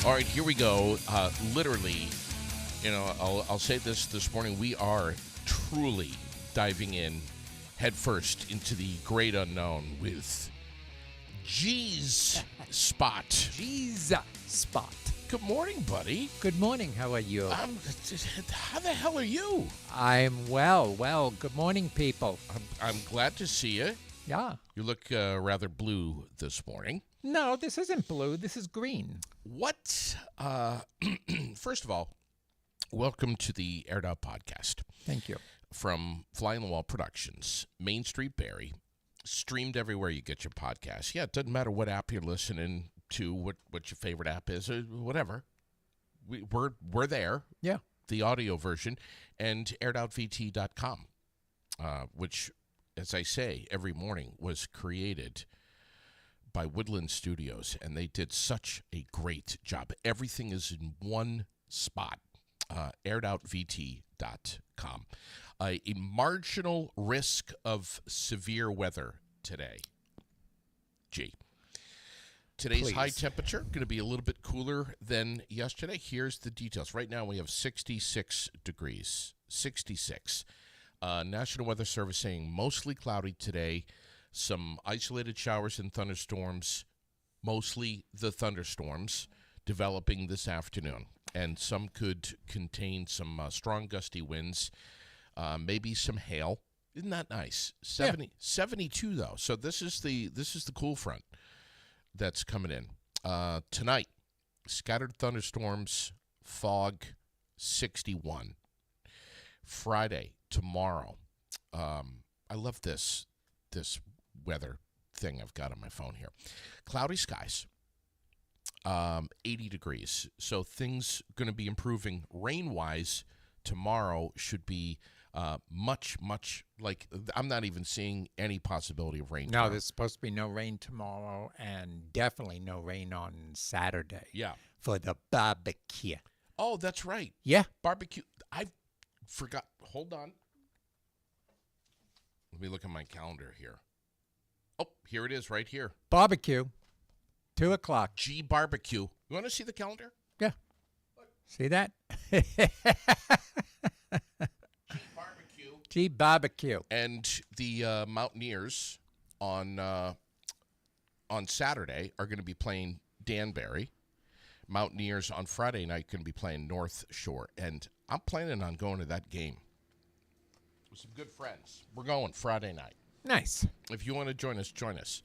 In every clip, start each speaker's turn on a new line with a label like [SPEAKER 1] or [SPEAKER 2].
[SPEAKER 1] All right, here we go. Literally, I'll say this morning. We are truly diving in headfirst into the great unknown with G's Spot.
[SPEAKER 2] G's Spot.
[SPEAKER 1] Good morning, buddy.
[SPEAKER 2] Good morning. How are you?
[SPEAKER 1] How the hell are you?
[SPEAKER 2] I'm well. Well, good morning, people.
[SPEAKER 1] I'm glad to see you.
[SPEAKER 2] Yeah.
[SPEAKER 1] You look rather blue this morning.
[SPEAKER 2] No, this isn't blue. This is green.
[SPEAKER 1] What? First of all, welcome to the Aired Out Podcast.
[SPEAKER 2] Thank you.
[SPEAKER 1] From Fly on the Wall Productions, Main Street Barrie, streamed everywhere you get your podcasts. Yeah, it doesn't matter what app you're listening to, what your favorite app is, or whatever. We're there.
[SPEAKER 2] Yeah.
[SPEAKER 1] The audio version, and airedoutvt.com, which, as I say, every morning was created by Woodland Studios, and they did such a great job. Everything is in one spot, airedoutvt.com. A marginal risk of severe weather today. Gee. Today's high temperature going to be a little bit cooler than yesterday. Here's the details. Right now we have 66 degrees. 66. National Weather Service saying mostly cloudy today. Some isolated showers and thunderstorms, mostly the thunderstorms, developing this afternoon. And some could contain some strong gusty winds, maybe some hail. Isn't that nice? 72 though. So this is the cool front that's coming in. Tonight, scattered thunderstorms, fog, 61. Friday, tomorrow. I love this weather thing I've got on my phone here. Cloudy skies, 80 degrees. So things going to be improving rain-wise. Tomorrow should be much like I'm not even seeing any possibility of rain.
[SPEAKER 2] No,
[SPEAKER 1] tomorrow.
[SPEAKER 2] there's supposed to be no rain tomorrow and definitely no rain on Saturday.
[SPEAKER 1] Yeah.
[SPEAKER 2] For the barbecue.
[SPEAKER 1] Oh, that's right.
[SPEAKER 2] Yeah.
[SPEAKER 1] Barbecue. I forgot. Hold on. Let me look at my calendar here. Oh, here it is right here.
[SPEAKER 2] Barbecue. 2 o'clock.
[SPEAKER 1] G Barbecue. You want to see the calendar?
[SPEAKER 2] Yeah. See that?
[SPEAKER 1] G Barbecue.
[SPEAKER 2] G Barbecue.
[SPEAKER 1] And the Mountaineers on Saturday are going to be playing Danbury. Mountaineers on Friday night going to be playing North Shore. And I'm planning on going to that game with some good friends. We're going Friday night.
[SPEAKER 2] Nice.
[SPEAKER 1] If you want to join us, join us.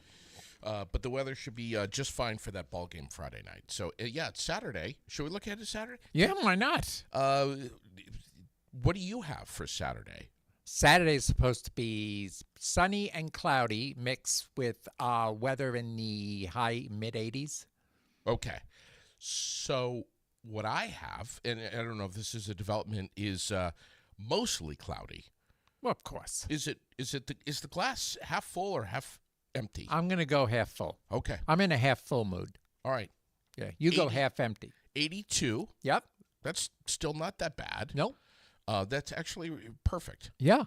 [SPEAKER 1] But the weather should be just fine for that ball game Friday night. So, yeah, it's Saturday. Should we look at it Saturday?
[SPEAKER 2] Yeah, why not?
[SPEAKER 1] What do you have for Saturday?
[SPEAKER 2] Saturday is supposed to be sunny and cloudy, mixed with weather in the high mid-80s.
[SPEAKER 1] Okay. So what I have, and I don't know if this is a development, is mostly cloudy.
[SPEAKER 2] Well, of course.
[SPEAKER 1] Is the glass half full or half empty?
[SPEAKER 2] I'm going to go half full.
[SPEAKER 1] Okay.
[SPEAKER 2] I'm in a half full mood.
[SPEAKER 1] All right.
[SPEAKER 2] Yeah, you go half empty.
[SPEAKER 1] 82.
[SPEAKER 2] Yep.
[SPEAKER 1] That's still not that bad.
[SPEAKER 2] Nope.
[SPEAKER 1] That's actually perfect.
[SPEAKER 2] Yeah.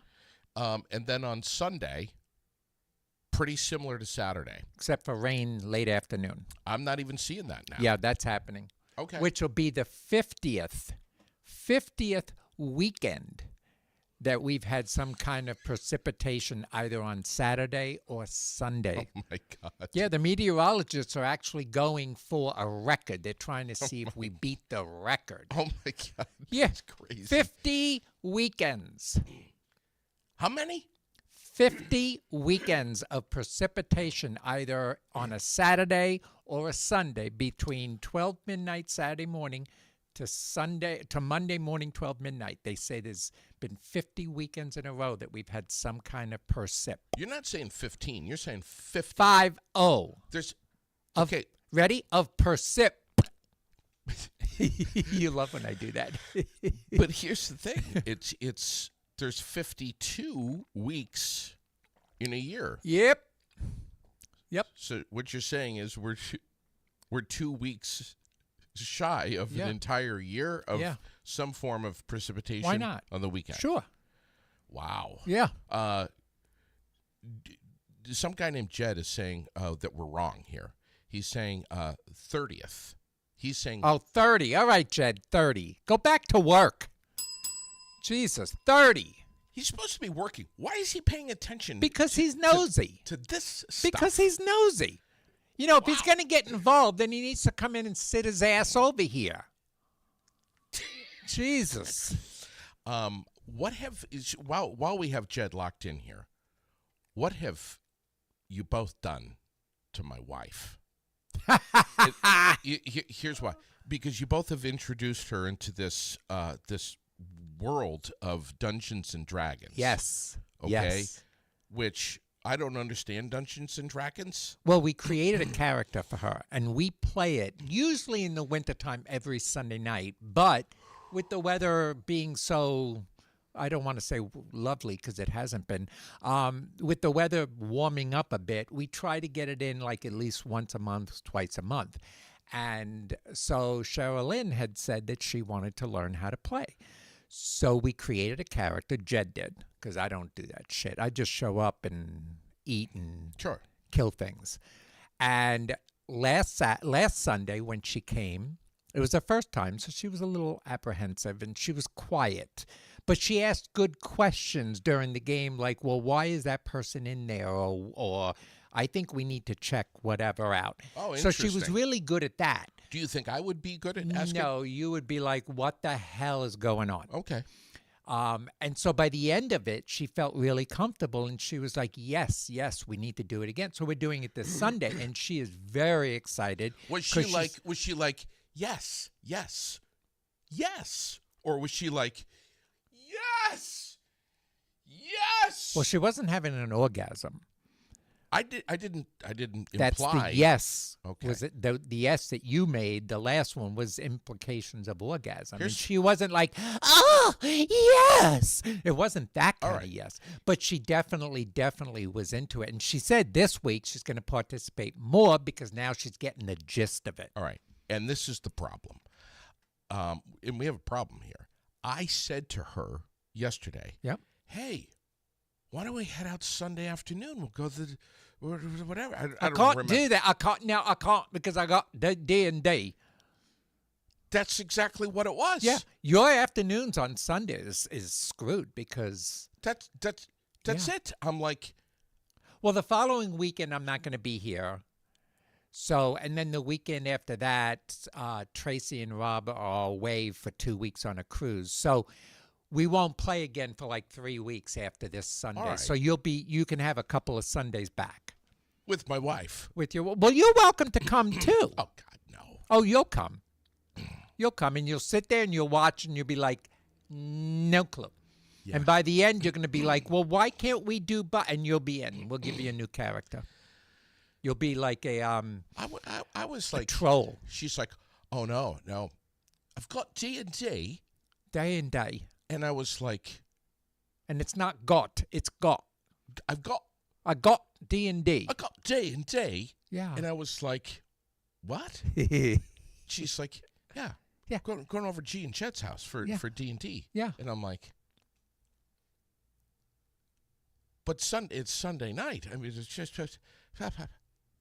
[SPEAKER 1] And then on Sunday, pretty similar to Saturday.
[SPEAKER 2] Except for rain late afternoon.
[SPEAKER 1] I'm not even seeing that now.
[SPEAKER 2] Yeah, that's happening.
[SPEAKER 1] Okay.
[SPEAKER 2] Which will be the 50th weekend that we've had some kind of precipitation either on Saturday or Sunday.
[SPEAKER 1] Oh, my God.
[SPEAKER 2] Yeah, the meteorologists are actually going for a record. They're trying to see if we beat the record.
[SPEAKER 1] Oh, my God.
[SPEAKER 2] Yeah.
[SPEAKER 1] That's crazy.
[SPEAKER 2] 50 weekends.
[SPEAKER 1] How many?
[SPEAKER 2] 50 weekends of precipitation either on a Saturday or a Sunday between 12 midnight Saturday morning to Monday morning 12 midnight. They say there's been 50 weekends in a row that we've had some kind of percip.
[SPEAKER 1] You're not saying 15. You're saying 50.
[SPEAKER 2] 5-0.
[SPEAKER 1] There's
[SPEAKER 2] Okay. Ready? Of percip. You love when I do that.
[SPEAKER 1] But here's the thing. There's 52 weeks in a year.
[SPEAKER 2] Yep.
[SPEAKER 1] So what you're saying is we're 2 weeks shy of an entire year of some form of precipitation.
[SPEAKER 2] Why not?
[SPEAKER 1] On the weekend.
[SPEAKER 2] Sure.
[SPEAKER 1] Wow.
[SPEAKER 2] Yeah.
[SPEAKER 1] Some guy named Jed is saying that we're wrong here. He's saying 30th He's saying,
[SPEAKER 2] Oh, 30. All right, Jed, 30. Go back to work. Jesus, 30.
[SPEAKER 1] he's supposed to be working. Why is he paying attention?
[SPEAKER 2] Because he's nosy.
[SPEAKER 1] to this stuff.
[SPEAKER 2] Because he's nosy. You know, if he's going to get involved, then he needs to come in and sit his ass over here. Jesus.
[SPEAKER 1] While we have Jed locked in here, what have you both done to my wife? Here's why. Because you both have introduced her into this this world of Dungeons and Dragons.
[SPEAKER 2] Yes.
[SPEAKER 1] Okay.
[SPEAKER 2] Yes.
[SPEAKER 1] Which I don't understand Dungeons and Dragons.
[SPEAKER 2] Well, we created a character for her, and we play it usually in the wintertime every Sunday night. But with the weather being so, I don't want to say lovely because it hasn't been, with the weather warming up a bit, we try to get it in like at least once a month, twice a month. And so Sherilyn had said that she wanted to learn how to play. So we created a character, Jed did, because I don't do that shit. I just show up and eat and
[SPEAKER 1] Sure.
[SPEAKER 2] kill things. And last Sunday when she came, it was her first time, so she was a little apprehensive and she was quiet. But she asked good questions during the game, like, well, why is that person in there? Or I think we need to check whatever out.
[SPEAKER 1] Oh,
[SPEAKER 2] so she was
[SPEAKER 1] interesting.
[SPEAKER 2] really good at that.
[SPEAKER 1] Do you think I would be good at asking?
[SPEAKER 2] No, you would be like, what the hell is going on?
[SPEAKER 1] Okay.
[SPEAKER 2] And so by the end of it, she felt really comfortable, and she was like, yes, we need to do it again. So we're doing it this Sunday, and she is very excited.
[SPEAKER 1] Was she like, yes, or was she like, yes?
[SPEAKER 2] Well, she wasn't having an orgasm.
[SPEAKER 1] I didn't
[SPEAKER 2] That's
[SPEAKER 1] imply.
[SPEAKER 2] the yes.
[SPEAKER 1] Okay.
[SPEAKER 2] Was it the yes that you made? The last one was implications of orgasm, and
[SPEAKER 1] Here's-
[SPEAKER 2] she wasn't like, oh yes. It wasn't that
[SPEAKER 1] All
[SPEAKER 2] kind
[SPEAKER 1] right.
[SPEAKER 2] of yes, but she definitely was into it. And she said this week she's going to participate more because now she's getting the gist of it.
[SPEAKER 1] All right. And this is the problem. And we have a problem here. I said to her yesterday,
[SPEAKER 2] Yep.
[SPEAKER 1] hey, why don't we head out Sunday afternoon? We'll go to the, whatever. I
[SPEAKER 2] I
[SPEAKER 1] don't
[SPEAKER 2] can't
[SPEAKER 1] remember.
[SPEAKER 2] do that. I can't because I got D&D.
[SPEAKER 1] That's exactly what it was.
[SPEAKER 2] Yeah, your afternoons on Sundays is screwed because
[SPEAKER 1] That's
[SPEAKER 2] Yeah.
[SPEAKER 1] it. I'm like,
[SPEAKER 2] well, the following weekend I'm not going to be here. So, and then the weekend after that, Tracy and Rob are away for 2 weeks on a cruise. So we won't play again for like 3 weeks after this Sunday.
[SPEAKER 1] All right.
[SPEAKER 2] So you can have a couple of Sundays back
[SPEAKER 1] with my wife.
[SPEAKER 2] with your. Well, you're welcome to come too.
[SPEAKER 1] Oh, God, no.
[SPEAKER 2] Oh, you'll come. You'll come and you'll sit there and you'll watch and you'll be like, no clue.
[SPEAKER 1] Yeah.
[SPEAKER 2] And by the end, you're going to be like, well, why can't we do but? And you'll be in. We'll give you a new character. You'll be like a
[SPEAKER 1] I was like,
[SPEAKER 2] troll.
[SPEAKER 1] she's like, oh, no. I've got D&D.
[SPEAKER 2] Day and day.
[SPEAKER 1] And I was like,
[SPEAKER 2] And it's not got, it's got.
[SPEAKER 1] I've got
[SPEAKER 2] I got D&D.
[SPEAKER 1] D&D.
[SPEAKER 2] Yeah.
[SPEAKER 1] And I was like, what? She's like, yeah.
[SPEAKER 2] Yeah.
[SPEAKER 1] Going over G and Chet's house for D&D.
[SPEAKER 2] Yeah.
[SPEAKER 1] And I'm like, but it's Sunday night. I mean, it's just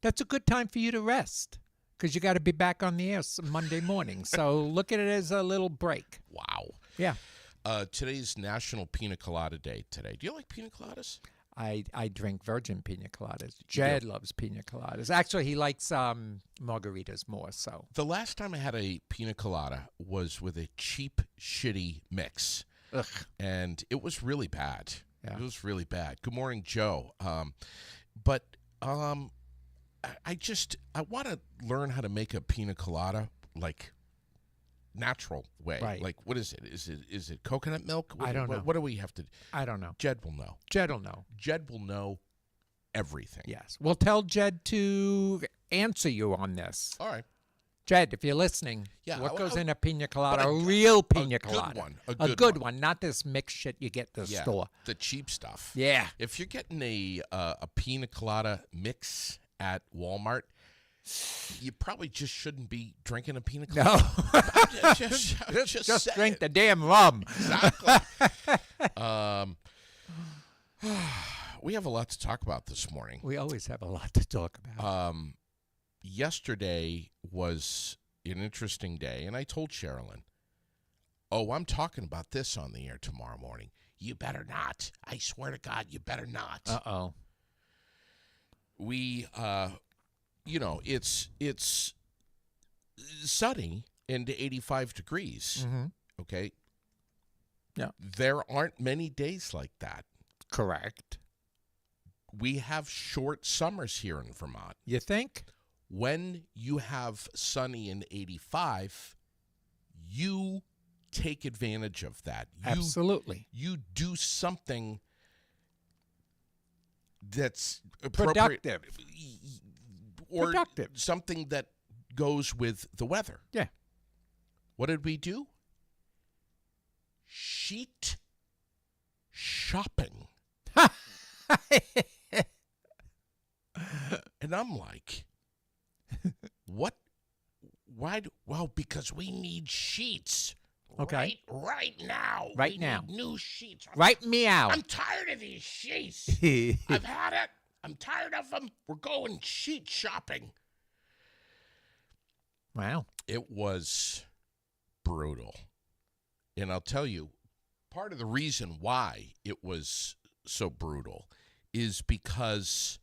[SPEAKER 2] That's a good time for you to rest because you got to be back on the air Monday morning. So look at it as a little break.
[SPEAKER 1] wow.
[SPEAKER 2] Yeah.
[SPEAKER 1] Today's National Pina Colada Day today. Do you like pina coladas?
[SPEAKER 2] I drink virgin pina coladas. Jed loves pina coladas. Actually, he likes margaritas more. So
[SPEAKER 1] The last time I had a pina colada was with a cheap, shitty mix.
[SPEAKER 2] Ugh.
[SPEAKER 1] And it was really bad.
[SPEAKER 2] Yeah.
[SPEAKER 1] It was really bad. Good morning, Joe. I want to learn how to make a pina colada like natural way.
[SPEAKER 2] Right.
[SPEAKER 1] Like, what is it? Is it coconut milk?
[SPEAKER 2] I don't know.
[SPEAKER 1] What do we have to?
[SPEAKER 2] I don't know.
[SPEAKER 1] Jed will know.
[SPEAKER 2] Jed will know.
[SPEAKER 1] Jed will know everything.
[SPEAKER 2] Yes. We'll tell Jed to answer you on this.
[SPEAKER 1] All right.
[SPEAKER 2] Jed, if you're listening,
[SPEAKER 1] Yeah,
[SPEAKER 2] what
[SPEAKER 1] I-
[SPEAKER 2] goes
[SPEAKER 1] I-
[SPEAKER 2] in a pina colada?
[SPEAKER 1] but
[SPEAKER 2] A real pina
[SPEAKER 1] good
[SPEAKER 2] colada.
[SPEAKER 1] one, a
[SPEAKER 2] A
[SPEAKER 1] good
[SPEAKER 2] good
[SPEAKER 1] one.
[SPEAKER 2] one, not this mixed shit you get at the
[SPEAKER 1] Yeah.
[SPEAKER 2] store.
[SPEAKER 1] The cheap stuff.
[SPEAKER 2] Yeah.
[SPEAKER 1] If you're getting a pina colada mix at Walmart, you probably just shouldn't be drinking a pina colada.
[SPEAKER 2] No.
[SPEAKER 1] just
[SPEAKER 2] Just drink
[SPEAKER 1] saying.
[SPEAKER 2] the damn rum.
[SPEAKER 1] Exactly. We have a lot to talk about this morning.
[SPEAKER 2] We always have a lot to talk about.
[SPEAKER 1] Yesterday was an interesting day, and I told Sherilyn, "Oh, I'm talking about this on the air tomorrow morning." "You better not. I swear to God, you better not."
[SPEAKER 2] Uh-oh.
[SPEAKER 1] We, it's sunny and 85 degrees.
[SPEAKER 2] Mm-hmm.
[SPEAKER 1] Okay.
[SPEAKER 2] Yeah.
[SPEAKER 1] There aren't many days like that.
[SPEAKER 2] Correct.
[SPEAKER 1] We have short summers here in Vermont.
[SPEAKER 2] You think?
[SPEAKER 1] When you have sunny and 85, you take advantage of that.
[SPEAKER 2] Absolutely.
[SPEAKER 1] You do something that's appropriate.
[SPEAKER 2] Productive.
[SPEAKER 1] Or
[SPEAKER 2] Productive.
[SPEAKER 1] something that goes with the weather.
[SPEAKER 2] Yeah.
[SPEAKER 1] What did we do? Sheet shopping. And I'm like, what? Why? Well, because we need sheets.
[SPEAKER 2] Okay.
[SPEAKER 1] Right now.
[SPEAKER 2] Right
[SPEAKER 1] We
[SPEAKER 2] now.
[SPEAKER 1] need new sheets.
[SPEAKER 2] Right meow.
[SPEAKER 1] I'm tired of these sheets. I've had it. I'm tired of them. We're going sheet shopping.
[SPEAKER 2] Wow.
[SPEAKER 1] It was brutal. And I'll tell you, part of the reason why it was so brutal is because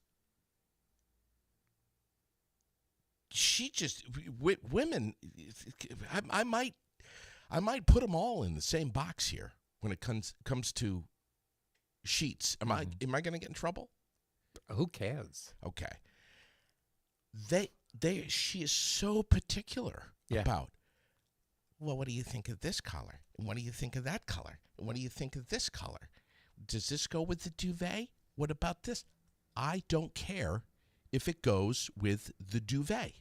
[SPEAKER 1] women, I might put them all in the same box here when it comes to sheets. Am I going to get in trouble?
[SPEAKER 2] Who cares?
[SPEAKER 1] Okay. She is so particular about, well, what do you think of this color? And what do you think of that color? And what do you think of this color? Does this go with the duvet? What about this? I don't care if it goes with the duvet.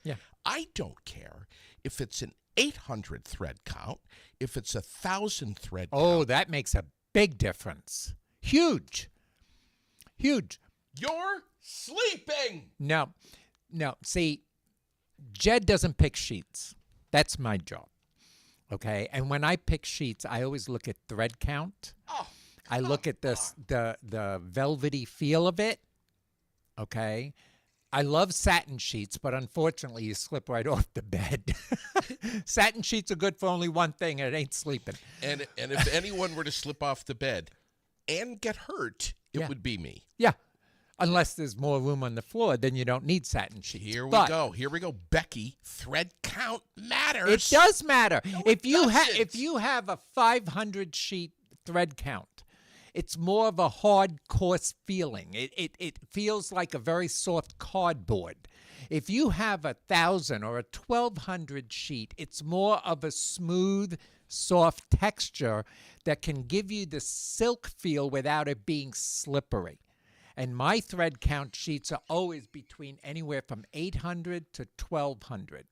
[SPEAKER 2] Yeah.
[SPEAKER 1] I don't care if it's an 800 thread count, if it's 1,000 thread count.
[SPEAKER 2] Oh, that makes a big difference. Huge. Huge.
[SPEAKER 1] You're sleeping.
[SPEAKER 2] No. See, Jed doesn't pick sheets. That's my job. Okay? And when I pick sheets, I always look at thread count.
[SPEAKER 1] Oh,
[SPEAKER 2] I look at the velvety feel of it. Okay? I love satin sheets, but unfortunately, you slip right off the bed. Satin sheets are good for only one thing, and it ain't sleeping.
[SPEAKER 1] And if anyone were to slip off the bed and get hurt, it would be me.
[SPEAKER 2] Yeah. Unless there's more room on the floor, then you don't need satin sheets.
[SPEAKER 1] Here we
[SPEAKER 2] But
[SPEAKER 1] go. Here we go. Becky, thread count matters.
[SPEAKER 2] it does matter.
[SPEAKER 1] No,
[SPEAKER 2] if
[SPEAKER 1] it
[SPEAKER 2] you have a 500 sheet thread count, it's more of a hard, coarse feeling. It feels like a very soft cardboard. If you have 1,000 or a 1,200 sheet, it's more of a smooth, soft texture that can give you the silk feel without it being slippery. And my thread count sheets are always between anywhere from 800 to 1,200.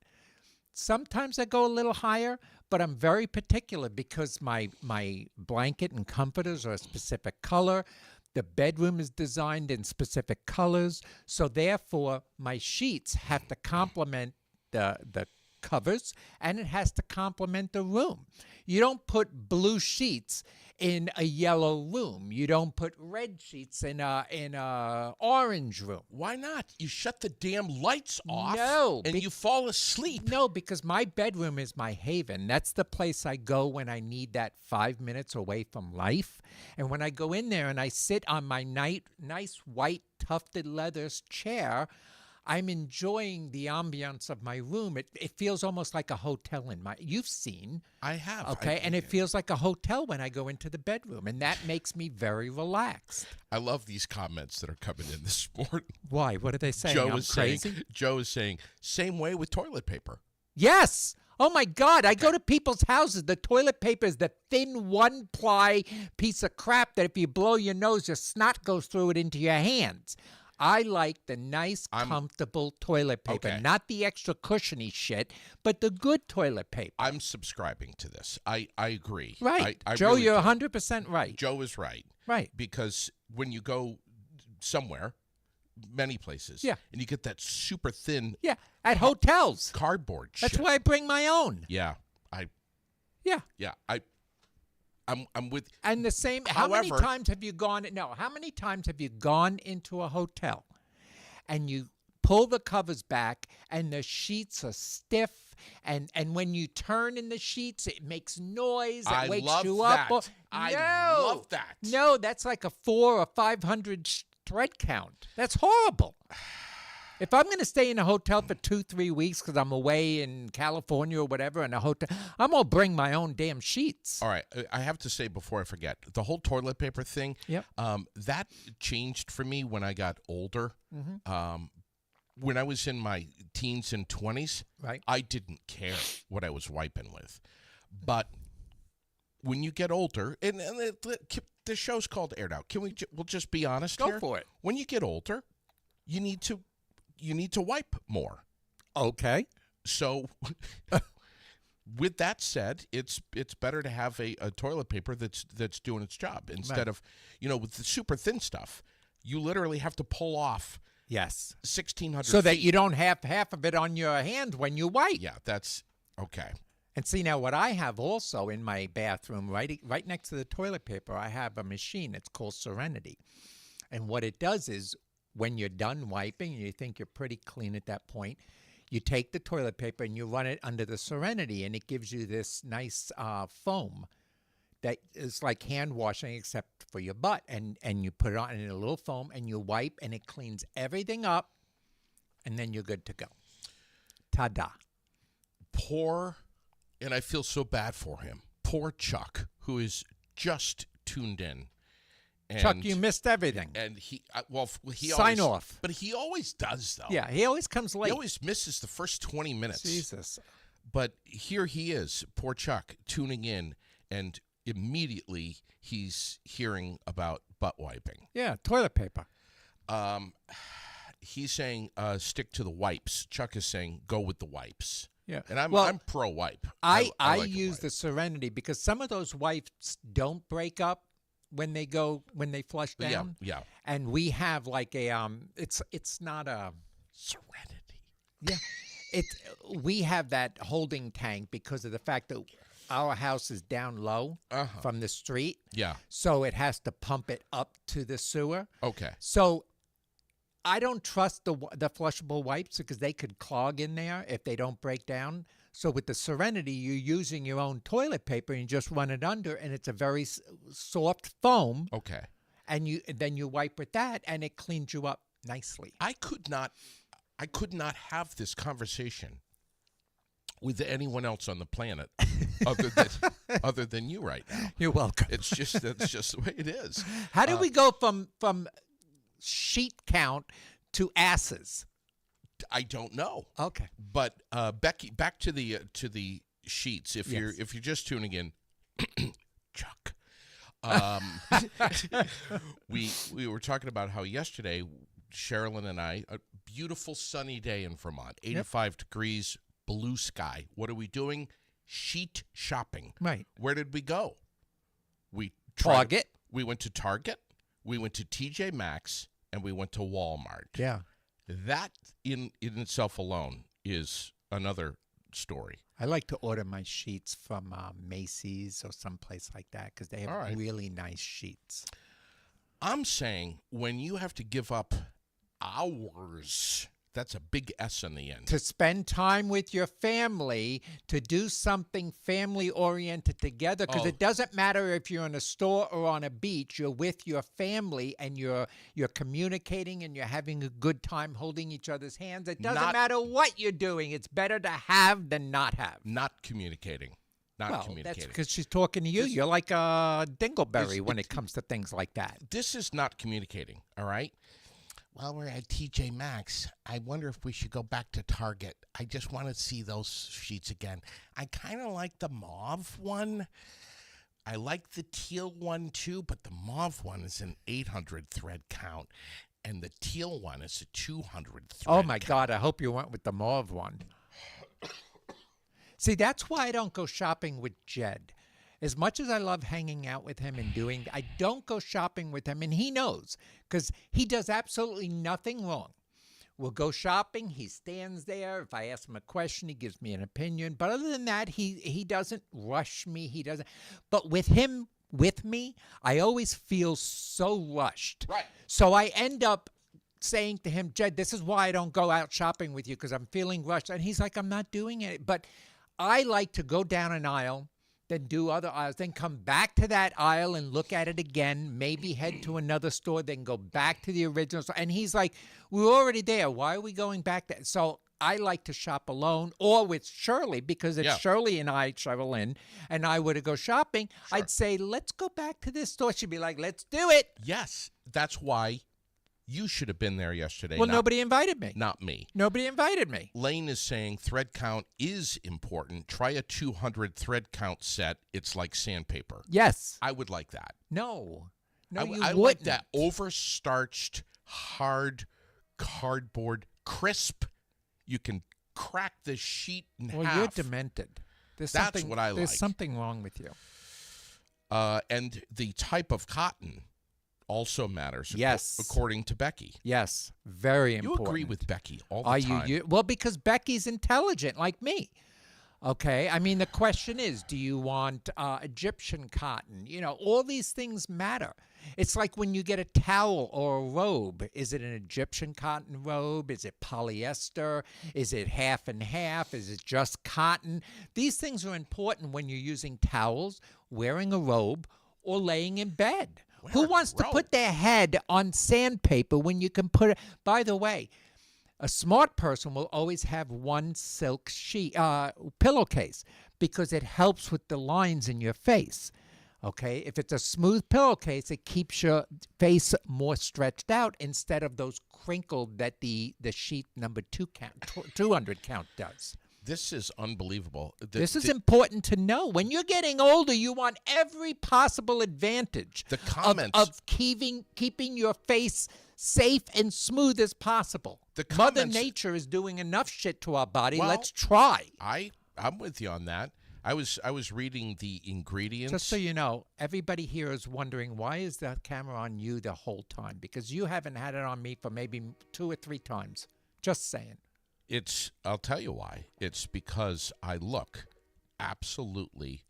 [SPEAKER 2] Sometimes I go a little higher, but I'm very particular because my blanket and comforters are a specific color. The bedroom is designed in specific colors. So therefore, my sheets have to complement the covers, and it has to complement the room. You don't put blue sheets in a yellow room. You don't put red sheets in a orange room.
[SPEAKER 1] Why not? You shut the damn lights off and you fall asleep.
[SPEAKER 2] No, because my bedroom is my haven. That's the place I go when I need that 5 minutes away from life. And when I go in there and I sit on my nice white tufted leather chair, I'm enjoying the ambiance of my room. It feels almost like a hotel you've seen.
[SPEAKER 1] I have.
[SPEAKER 2] Okay, and it feels like a hotel when I go into the bedroom, and that makes me very relaxed.
[SPEAKER 1] I love these comments that are coming in this morning.
[SPEAKER 2] Why? What are they saying? I'm crazy?
[SPEAKER 1] Joe is saying, same way with toilet paper.
[SPEAKER 2] Yes. Oh, my God. I go to people's houses. The toilet paper is the thin one-ply piece of crap that if you blow your nose, your snot goes through it into your hands. I like the nice, comfortable toilet paper, not the extra cushiony shit, but the good toilet paper.
[SPEAKER 1] I'm subscribing to this. I agree.
[SPEAKER 2] Right.
[SPEAKER 1] I
[SPEAKER 2] Joe,
[SPEAKER 1] really
[SPEAKER 2] you're
[SPEAKER 1] do.
[SPEAKER 2] 100% right.
[SPEAKER 1] Joe is right.
[SPEAKER 2] Right.
[SPEAKER 1] Because when you go somewhere, many places, and you get that super thin
[SPEAKER 2] at hotels.
[SPEAKER 1] Cardboard
[SPEAKER 2] That's
[SPEAKER 1] shit.
[SPEAKER 2] why I bring my own.
[SPEAKER 1] Yeah. I'm with.
[SPEAKER 2] And the same. How many times have you gone? No. How many times have you gone into a hotel, and you pull the covers back, and the sheets are stiff. And when you turn in the sheets, it makes noise. It wakes
[SPEAKER 1] love
[SPEAKER 2] you
[SPEAKER 1] that.
[SPEAKER 2] up.
[SPEAKER 1] I
[SPEAKER 2] No.
[SPEAKER 1] love that.
[SPEAKER 2] No, that's like a 400 or 500 thread count. That's horrible. If I'm going to stay in a hotel for 2-3 weeks because I'm away in California or whatever in a hotel, I'm going to bring my own damn sheets.
[SPEAKER 1] All right, I have to say before I forget, the whole toilet paper thing,
[SPEAKER 2] Yep.
[SPEAKER 1] that changed for me when I got older.
[SPEAKER 2] Mm-hmm.
[SPEAKER 1] When I was in my teens and 20s,
[SPEAKER 2] Right.
[SPEAKER 1] I didn't care what I was wiping with. But when you get older, and the show's called Aired Out. We'll just be honest
[SPEAKER 2] Go
[SPEAKER 1] here?
[SPEAKER 2] for it.
[SPEAKER 1] When you get older, you need to wipe more.
[SPEAKER 2] Okay.
[SPEAKER 1] So, with that said, it's better to have a toilet paper that's doing its job instead of, with the super thin stuff. You literally have to pull off
[SPEAKER 2] Yes.
[SPEAKER 1] 1,600
[SPEAKER 2] So that
[SPEAKER 1] feet.
[SPEAKER 2] you don't have half of it on your hand when you wipe.
[SPEAKER 1] Yeah, that's okay.
[SPEAKER 2] And see, now what I have also in my bathroom, right next to the toilet paper, I have a machine. It's called Serenity. And what it does is when you're done wiping and you think you're pretty clean at that point, you take the toilet paper and you run it under the Serenity, and it gives you this nice foam that is like hand washing except for your butt. And you put it on in a little foam and you wipe, and it cleans everything up, and then you're good to go. Ta-da.
[SPEAKER 1] And I feel so bad for him. Poor Chuck, who is just tuned in. And,
[SPEAKER 2] Chuck, you missed everything.
[SPEAKER 1] And he
[SPEAKER 2] Sign
[SPEAKER 1] always,
[SPEAKER 2] off.
[SPEAKER 1] But he always does, though.
[SPEAKER 2] Yeah, he always comes late.
[SPEAKER 1] He always misses the first 20 minutes.
[SPEAKER 2] Jesus.
[SPEAKER 1] But here he is, poor Chuck, tuning in, and immediately he's hearing about butt wiping.
[SPEAKER 2] Yeah, toilet paper.
[SPEAKER 1] He's saying stick to the wipes. Chuck is saying go with the wipes.
[SPEAKER 2] Yeah.
[SPEAKER 1] And I'm pro wipe.
[SPEAKER 2] I
[SPEAKER 1] like a
[SPEAKER 2] use
[SPEAKER 1] wipe.
[SPEAKER 2] the Serenity because some of those wipes don't break up when they flush down.
[SPEAKER 1] Yeah.
[SPEAKER 2] And we have like a it's not a
[SPEAKER 1] Serenity.
[SPEAKER 2] yeah. We have that holding tank because of the fact that our house is down low from the street.
[SPEAKER 1] Yeah.
[SPEAKER 2] So it has to pump it up to the sewer.
[SPEAKER 1] Okay.
[SPEAKER 2] So I don't trust the flushable wipes because they could clog in there if they don't break down. So with the Serenity, you're using your own toilet paper and you just run it under, and it's a very soft foam.
[SPEAKER 1] Okay.
[SPEAKER 2] And then you wipe with that, and it cleans you up nicely.
[SPEAKER 1] I could not have this conversation with anyone else on the planet other than you right now.
[SPEAKER 2] You're welcome.
[SPEAKER 1] That's just the way it is.
[SPEAKER 2] How did we go from sheet count to asses?
[SPEAKER 1] I don't know.
[SPEAKER 2] Okay.
[SPEAKER 1] But Becky, back to the sheets. If
[SPEAKER 2] Yes.
[SPEAKER 1] you're just tuning in, Chuck. We were talking about how yesterday Sherilyn and I, a beautiful sunny day in Vermont, 85 degrees, blue sky. What are we doing? Sheet shopping.
[SPEAKER 2] Right.
[SPEAKER 1] Where did we go?
[SPEAKER 2] Target.
[SPEAKER 1] We went to Target. We went to TJ Maxx, and we went to Walmart.
[SPEAKER 2] Yeah.
[SPEAKER 1] That in itself alone is another story.
[SPEAKER 2] I like to order my sheets from Macy's or someplace like that because they have
[SPEAKER 1] All right.
[SPEAKER 2] really nice sheets.
[SPEAKER 1] I'm saying when you have to give up hours, that's a big S on the end.
[SPEAKER 2] To spend time with your family, to do something family-oriented together, because it doesn't matter if you're in a store or on a beach, you're with your family and you're communicating and you're having a good time holding each other's hands. It doesn't matter what you're doing. It's better to have than not have.
[SPEAKER 1] Not communicating.
[SPEAKER 2] That's
[SPEAKER 1] Communicating.
[SPEAKER 2] because she's talking to you. You're like a dingleberry when it comes to things like that.
[SPEAKER 1] This is not communicating, all right? Well, we're at TJ Maxx. I wonder if we should go back to Target. I just want to see those sheets again. I kind of like the mauve one. I like the teal one too, but the mauve one is an 800 thread count, and the teal one is a 200 thread
[SPEAKER 2] Oh, my
[SPEAKER 1] count.
[SPEAKER 2] God. I hope you went with the mauve one. See, that's why I don't go shopping with Jed. As much as I love hanging out with him and I don't go shopping with him, and he knows, because he does absolutely nothing wrong. We'll go shopping. He stands there. If I ask him a question, he gives me an opinion. But other than that, he doesn't rush me. He doesn't. But with him, with me, I always feel so rushed.
[SPEAKER 1] Right.
[SPEAKER 2] So I end up saying to him, Jed, this is why I don't go out shopping with you, because I'm feeling rushed. And he's like, I'm not doing it. But I like to go down an aisle, then do other aisles, then come back to that aisle and look at it again, maybe head to another store, then go back to the original store. And he's like, we're already there. Why are we going back there? So I like to shop alone or with Shirley, because if Shirley and I travel in and I were to go shopping, I'd say, let's go back to this store. She'd be like, let's do it.
[SPEAKER 1] Yes, that's why you should have been there yesterday.
[SPEAKER 2] Well, nobody invited me.
[SPEAKER 1] Not me.
[SPEAKER 2] Nobody invited me.
[SPEAKER 1] Lane is saying thread count is important. Try a 200 thread count set. It's like sandpaper.
[SPEAKER 2] Yes.
[SPEAKER 1] I would like that.
[SPEAKER 2] No, you
[SPEAKER 1] I
[SPEAKER 2] wouldn't.
[SPEAKER 1] like that overstarched, hard cardboard, crisp. You can crack the sheet in half.
[SPEAKER 2] Well, you're demented.
[SPEAKER 1] That's what I like.
[SPEAKER 2] There's something wrong with you.
[SPEAKER 1] And the type of cotton also matters.
[SPEAKER 2] Yes.
[SPEAKER 1] According to Becky.
[SPEAKER 2] Yes, very important.
[SPEAKER 1] You agree with Becky all the
[SPEAKER 2] Are
[SPEAKER 1] time.
[SPEAKER 2] you? Well, because Becky's intelligent like me. Okay, I mean, the question is, do you want Egyptian cotton? You know, all these things matter. It's like when you get a towel or a robe. Is it an Egyptian cotton robe? Is it polyester? Is it half and half? Is it just cotton? These things are important when you're using towels, wearing a robe, or laying in bed. Who wants to put their head on sandpaper when you can put it? By the way, a smart person will always have one silk sheet pillowcase, because it helps with the lines in your face. Okay, if it's a smooth pillowcase, it keeps your face more stretched out instead of those crinkled that the sheet number 200 count does.
[SPEAKER 1] This is unbelievable.
[SPEAKER 2] This is important to know. When you're getting older, you want every possible advantage
[SPEAKER 1] The comments
[SPEAKER 2] of keeping your face safe and smooth as possible. Mother Nature is doing enough shit to our body.
[SPEAKER 1] Well,
[SPEAKER 2] let's try.
[SPEAKER 1] I'm with you on that. I was reading the ingredients.
[SPEAKER 2] Just so you know, everybody here is wondering, why is that camera on you the whole time? Because you haven't had it on me for maybe 2 or 3 times. Just saying.
[SPEAKER 1] I'll tell you why. It's because I look absolutely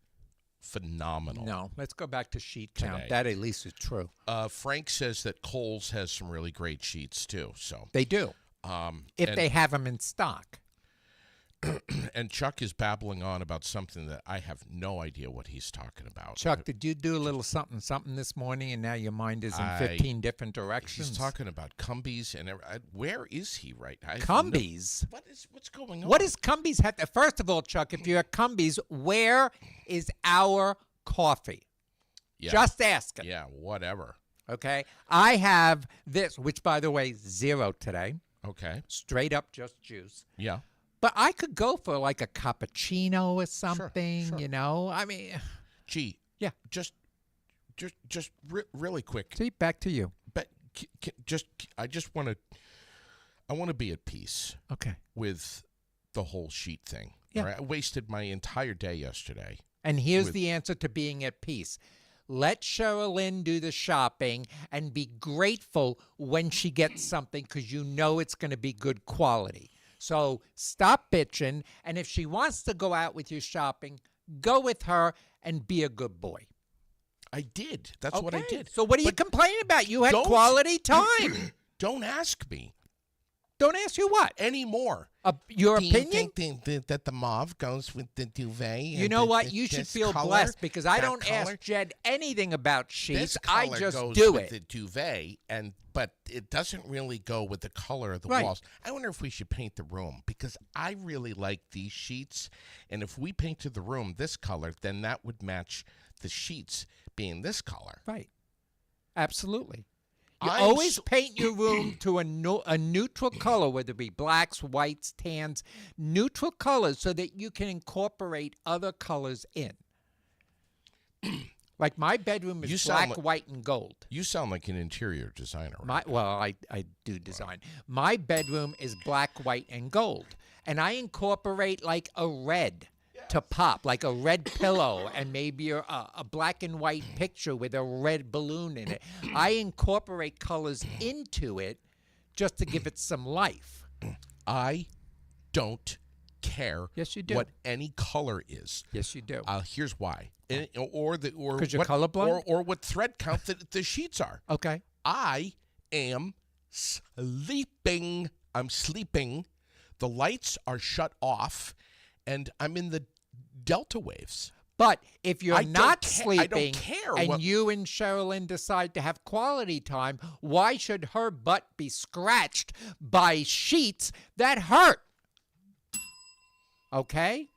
[SPEAKER 1] phenomenal.
[SPEAKER 2] No, let's go back to sheet count.
[SPEAKER 1] Today.
[SPEAKER 2] That at least is true.
[SPEAKER 1] Frank says that Kohl's has some really great sheets too. So
[SPEAKER 2] They do. If they have them in stock.
[SPEAKER 1] And Chuck is babbling on about something that I have no idea what he's talking about.
[SPEAKER 2] Chuck, did you do a little something this morning, and now your mind is in 15 different directions?
[SPEAKER 1] He's talking about Cumbies, and where is he right now?
[SPEAKER 2] Cumbies?
[SPEAKER 1] What's going on?
[SPEAKER 2] What does Cumbies have to... First of all, Chuck, if you're at Cumbies, where is our coffee?
[SPEAKER 1] Yeah.
[SPEAKER 2] Just asking.
[SPEAKER 1] Yeah, whatever.
[SPEAKER 2] Okay? I have this, which, by the way, 0 today.
[SPEAKER 1] Okay.
[SPEAKER 2] Straight up just juice.
[SPEAKER 1] Yeah.
[SPEAKER 2] But I could go for like a cappuccino or something,
[SPEAKER 1] sure.
[SPEAKER 2] you know? I mean...
[SPEAKER 1] Gee.
[SPEAKER 2] Yeah.
[SPEAKER 1] Just really quick.
[SPEAKER 2] See, back to you.
[SPEAKER 1] But I want to be at peace.
[SPEAKER 2] Okay.
[SPEAKER 1] With the whole sheet thing.
[SPEAKER 2] Yeah.
[SPEAKER 1] Right? I wasted my entire day yesterday.
[SPEAKER 2] And here's the answer to being at peace. Let Sherilyn do the shopping and be grateful when she gets something, because you know it's going to be good quality. So stop bitching, and if she wants to go out with you shopping, go with her and be a good boy.
[SPEAKER 1] I did. That's what I did.
[SPEAKER 2] So what are you complaining about? You had quality time.
[SPEAKER 1] Don't ask me.
[SPEAKER 2] Don't ask you what?
[SPEAKER 1] Anymore.
[SPEAKER 2] Your
[SPEAKER 1] Do
[SPEAKER 2] opinion?
[SPEAKER 1] You think that the mauve goes with the duvet?
[SPEAKER 2] You know what? You should feel blessed, because I don't
[SPEAKER 1] color?
[SPEAKER 2] ask Jed anything about sheets.
[SPEAKER 1] This
[SPEAKER 2] I
[SPEAKER 1] color
[SPEAKER 2] just
[SPEAKER 1] goes
[SPEAKER 2] do
[SPEAKER 1] with
[SPEAKER 2] it.
[SPEAKER 1] the duvet, but it doesn't really go with the color of the
[SPEAKER 2] Right.
[SPEAKER 1] walls. I wonder if we should paint the room, because I really like these sheets, and if we painted the room this color, then that would match the sheets being this color.
[SPEAKER 2] Right. Absolutely. You
[SPEAKER 1] I'm
[SPEAKER 2] always
[SPEAKER 1] so-
[SPEAKER 2] paint your room to a neutral color, whether it be blacks, whites, tans, neutral colors, so that you can incorporate other colors in. Like my bedroom
[SPEAKER 1] You
[SPEAKER 2] is
[SPEAKER 1] sound
[SPEAKER 2] black,
[SPEAKER 1] like-
[SPEAKER 2] white, and gold.
[SPEAKER 1] You sound like an interior designer. Right?
[SPEAKER 2] I do design. My bedroom is black, white, and gold. And I incorporate like a red to pop, like a red pillow and maybe a black and white picture with a red balloon in it. I incorporate colors into it just to give it some life.
[SPEAKER 1] I don't care
[SPEAKER 2] Yes, you do.
[SPEAKER 1] what any color is.
[SPEAKER 2] Yes, you do.
[SPEAKER 1] Here's why. Or
[SPEAKER 2] 'Cause you're
[SPEAKER 1] what,
[SPEAKER 2] colorblind?
[SPEAKER 1] or what thread count the sheets are.
[SPEAKER 2] Okay.
[SPEAKER 1] I am sleeping. I'm sleeping. The lights are shut off, and I'm in the delta waves.
[SPEAKER 2] But if you're
[SPEAKER 1] I don't
[SPEAKER 2] not
[SPEAKER 1] ca- I
[SPEAKER 2] sleeping
[SPEAKER 1] don't care
[SPEAKER 2] and
[SPEAKER 1] what-
[SPEAKER 2] you and Sherilyn decide to have quality time, why should her butt be scratched by sheets that hurt? Okay?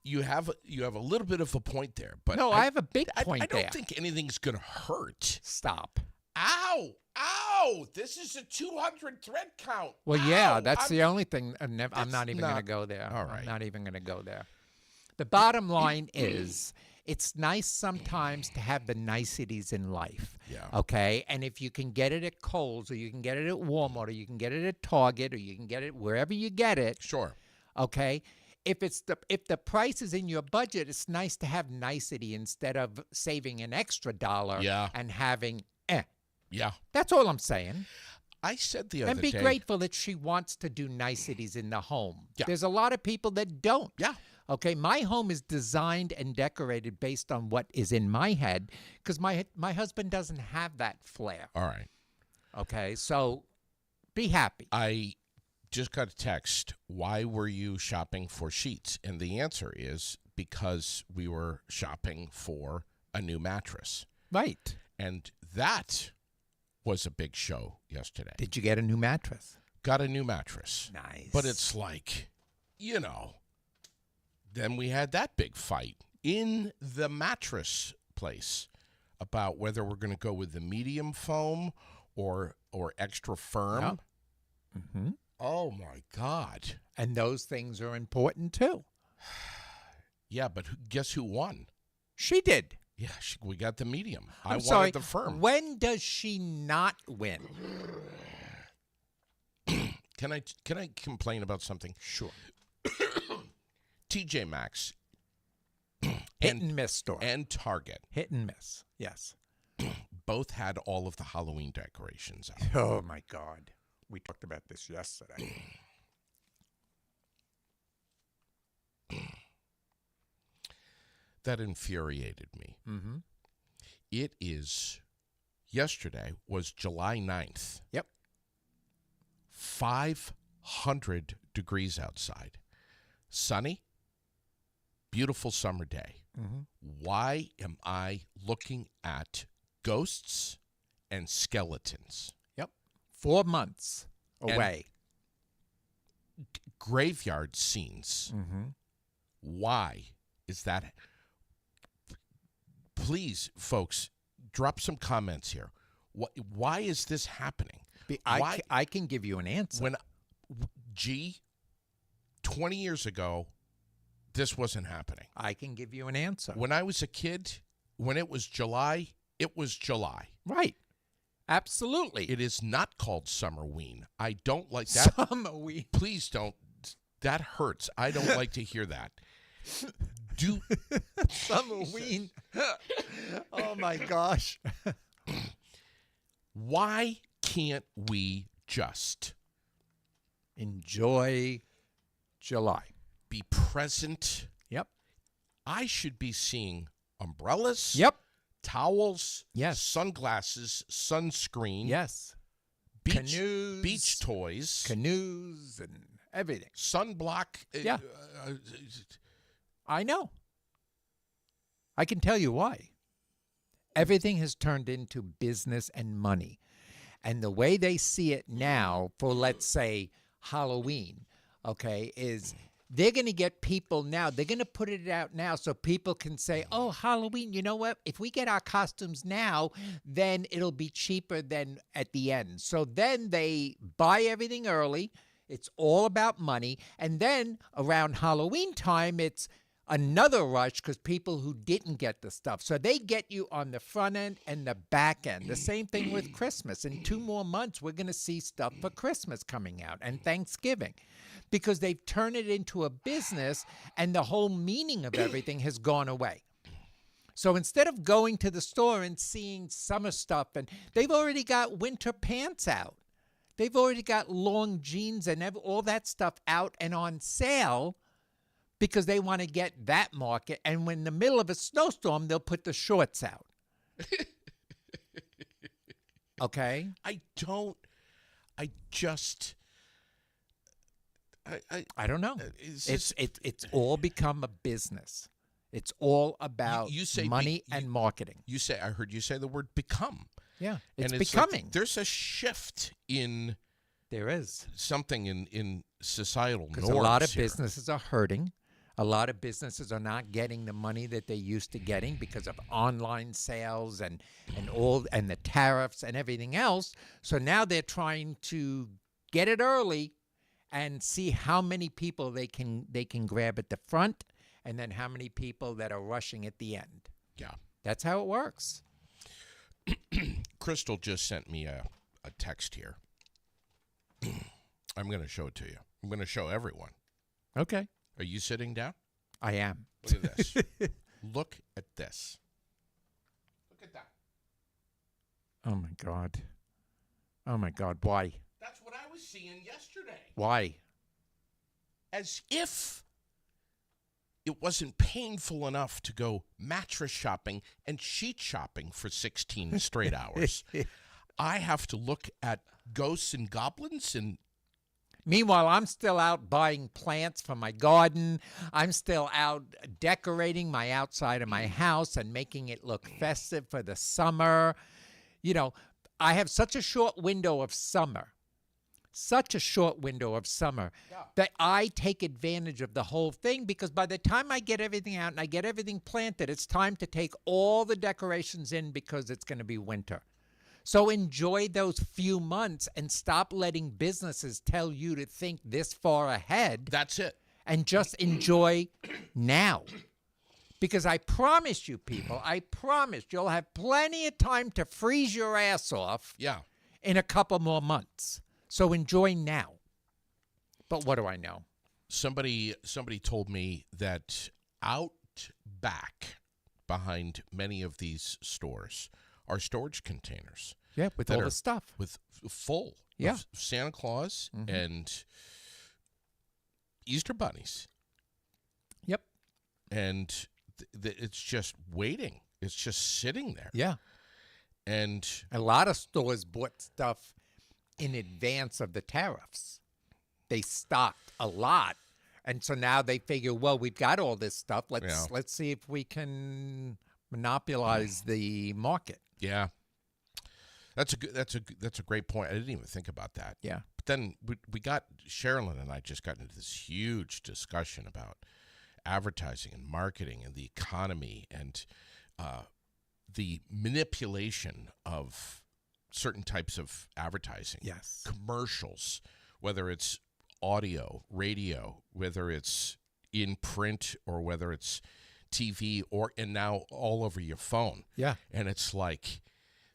[SPEAKER 1] You have a little bit of a point there, but
[SPEAKER 2] No, I have a big
[SPEAKER 1] I
[SPEAKER 2] point
[SPEAKER 1] don't
[SPEAKER 2] there.
[SPEAKER 1] think anything's going to hurt.
[SPEAKER 2] Stop.
[SPEAKER 1] Ow! Ow! This is a 200 thread count.
[SPEAKER 2] Well, yeah,
[SPEAKER 1] Ow!
[SPEAKER 2] that's
[SPEAKER 1] I'm-
[SPEAKER 2] the only thing. I'm
[SPEAKER 1] That's
[SPEAKER 2] not even going to
[SPEAKER 1] not-
[SPEAKER 2] go there.
[SPEAKER 1] all right.
[SPEAKER 2] I'm not even going to go there. The bottom line is it's nice sometimes to have the niceties in life.
[SPEAKER 1] Yeah.
[SPEAKER 2] Okay? And if you can get it at Kohl's or you can get it at Walmart or you can get it at Target or you can get it wherever you get it,
[SPEAKER 1] Sure.
[SPEAKER 2] okay? If the price is in your budget, it's nice to have nicety instead of saving an extra dollar
[SPEAKER 1] Yeah.
[SPEAKER 2] and having
[SPEAKER 1] Yeah.
[SPEAKER 2] That's all I'm saying.
[SPEAKER 1] I said the other
[SPEAKER 2] And be
[SPEAKER 1] day.
[SPEAKER 2] grateful that she wants to do niceties in the home.
[SPEAKER 1] Yeah.
[SPEAKER 2] There's a lot of people that don't.
[SPEAKER 1] Yeah.
[SPEAKER 2] Okay, my home is designed and decorated based on what is in my head because my husband doesn't have that flair.
[SPEAKER 1] All right.
[SPEAKER 2] Okay, so be happy.
[SPEAKER 1] I just got a text. Why were you shopping for sheets? And the answer is because we were shopping for a new mattress.
[SPEAKER 2] Right.
[SPEAKER 1] And that was a big show yesterday.
[SPEAKER 2] Did you get a new mattress?
[SPEAKER 1] Got a new mattress.
[SPEAKER 2] Nice.
[SPEAKER 1] But it's like, then we had that big fight in the mattress place about whether we're going to go with the medium foam or extra firm.
[SPEAKER 2] Yep. Mm-hmm.
[SPEAKER 1] Oh, my God.
[SPEAKER 2] And those things are important too.
[SPEAKER 1] Yeah, but guess who won?
[SPEAKER 2] She did.
[SPEAKER 1] Yeah, we got the medium. I
[SPEAKER 2] I'm
[SPEAKER 1] wanted
[SPEAKER 2] sorry.
[SPEAKER 1] the firm.
[SPEAKER 2] When does she not win?
[SPEAKER 1] Can I complain about something?
[SPEAKER 2] Sure.
[SPEAKER 1] TJ Maxx
[SPEAKER 2] Hit and miss store.
[SPEAKER 1] and Target
[SPEAKER 2] Hit and miss. Yes.
[SPEAKER 1] both had all of the Halloween decorations out.
[SPEAKER 2] Oh my God. We talked about this yesterday.
[SPEAKER 1] That infuriated me.
[SPEAKER 2] Mm-hmm.
[SPEAKER 1] It is, yesterday was July 9th.
[SPEAKER 2] Yep.
[SPEAKER 1] 500 degrees outside. Sunny, beautiful summer day.
[SPEAKER 2] Mm-hmm.
[SPEAKER 1] Why am I looking at ghosts and skeletons?
[SPEAKER 2] Yep. 4 months away.
[SPEAKER 1] Graveyard scenes.
[SPEAKER 2] Mm-hmm.
[SPEAKER 1] Why is that? Please, folks, drop some comments here. Why is this happening? Why?
[SPEAKER 2] I can give you an answer.
[SPEAKER 1] When, 20 years ago, this wasn't happening.
[SPEAKER 2] I can give you an answer.
[SPEAKER 1] When I was a kid, when it was July, it was July.
[SPEAKER 2] Right. Absolutely.
[SPEAKER 1] It is not called Summerween. I don't like that.
[SPEAKER 2] Summerween.
[SPEAKER 1] Please don't. That hurts. I don't like to hear that.
[SPEAKER 2] Summerween. Oh my gosh.
[SPEAKER 1] Why can't we just
[SPEAKER 2] Enjoy July.
[SPEAKER 1] be present?
[SPEAKER 2] Yep.
[SPEAKER 1] I should be seeing umbrellas,
[SPEAKER 2] Yep.
[SPEAKER 1] towels,
[SPEAKER 2] Yes.
[SPEAKER 1] sunglasses, sunscreen,
[SPEAKER 2] Yes. Canoes.
[SPEAKER 1] beach toys,
[SPEAKER 2] Canoes and everything.
[SPEAKER 1] sunblock.
[SPEAKER 2] Yeah. I know. I can tell you why. Everything has turned into business and money. And the way they see it now for, let's say, Halloween, okay, is they're going to get people now. They're going to put it out now so people can say, oh, Halloween, you know what? If we get our costumes now, then it'll be cheaper than at the end. So then they buy everything early. It's all about money. And then around Halloween time, it's another rush because people who didn't get the stuff. So they get you on the front end and the back end. The same thing with Christmas. In 2 more months, we're going to see stuff for Christmas coming out and Thanksgiving because they've turned it into a business and the whole meaning of everything has gone away. So instead of going to the store and seeing summer stuff, and they've already got winter pants out. They've already got long jeans and all that stuff out and on sale because they want to get that market. And when in the middle of a snowstorm, they'll put the shorts out. Okay?
[SPEAKER 1] I don't. I just.
[SPEAKER 2] I don't know.
[SPEAKER 1] It's
[SPEAKER 2] It's all become a business. It's all about
[SPEAKER 1] you say
[SPEAKER 2] money and marketing.
[SPEAKER 1] You say I heard you say the word become.
[SPEAKER 2] Yeah, it's
[SPEAKER 1] And
[SPEAKER 2] becoming.
[SPEAKER 1] Like there's a shift in
[SPEAKER 2] There is.
[SPEAKER 1] something in societal norms.
[SPEAKER 2] Because a lot of
[SPEAKER 1] here.
[SPEAKER 2] businesses are hurting. A lot of businesses are not getting the money that they used to getting because of online sales and the tariffs and everything else. So now they're trying to get it early and see how many people they can grab at the front and then how many people that are rushing at the end.
[SPEAKER 1] Yeah.
[SPEAKER 2] That's how it works.
[SPEAKER 1] Crystal just sent me a text here. I'm going to show it to you. I'm going to show everyone.
[SPEAKER 2] Okay.
[SPEAKER 1] Are you sitting down?
[SPEAKER 2] I am.
[SPEAKER 1] Look at this. Look at this. Look at that.
[SPEAKER 2] Oh, my God. Oh, my God. Why?
[SPEAKER 1] That's what I was seeing yesterday.
[SPEAKER 2] Why?
[SPEAKER 1] As if it wasn't painful enough to go mattress shopping and sheet shopping for 16 straight hours. I have to look at ghosts and goblins and
[SPEAKER 2] Meanwhile, I'm still out buying plants for my garden. I'm still out decorating my outside of my house and making it look festive for the summer. You know, I have such a short window of summer, that I take advantage of the whole thing because by the time I get everything out and I get everything planted, it's time to take all the decorations in because it's going to be winter. So enjoy those few months and stop letting businesses tell you to think this far ahead.
[SPEAKER 1] that's it.
[SPEAKER 2] And just enjoy now. Because I promise you, people, you'll have plenty of time to freeze your ass off
[SPEAKER 1] Yeah.
[SPEAKER 2] in a couple more months. So enjoy now. But what do I know?
[SPEAKER 1] Somebody told me that out back behind many of these stores are storage containers.
[SPEAKER 2] Yeah, with
[SPEAKER 1] that
[SPEAKER 2] all
[SPEAKER 1] are
[SPEAKER 2] the stuff.
[SPEAKER 1] with full
[SPEAKER 2] Yeah.
[SPEAKER 1] of Santa Claus and Easter bunnies.
[SPEAKER 2] Yep.
[SPEAKER 1] And it's just waiting. It's just sitting there.
[SPEAKER 2] Yeah.
[SPEAKER 1] And
[SPEAKER 2] A lot of stores bought stuff in advance of the tariffs. They stocked a lot. And so now they figure, well, we've got all this stuff. Let's see if we can monopolize the market.
[SPEAKER 1] yeah, that's a great point. I didn't even think about that.
[SPEAKER 2] Yeah.
[SPEAKER 1] But then we got Sherilyn and I just got into this huge discussion about advertising and marketing and the economy and the manipulation of certain types of advertising.
[SPEAKER 2] Yes.
[SPEAKER 1] Commercials, whether it's audio, radio, whether it's in print or whether it's TV and now all over your phone.
[SPEAKER 2] Yeah.
[SPEAKER 1] And it's like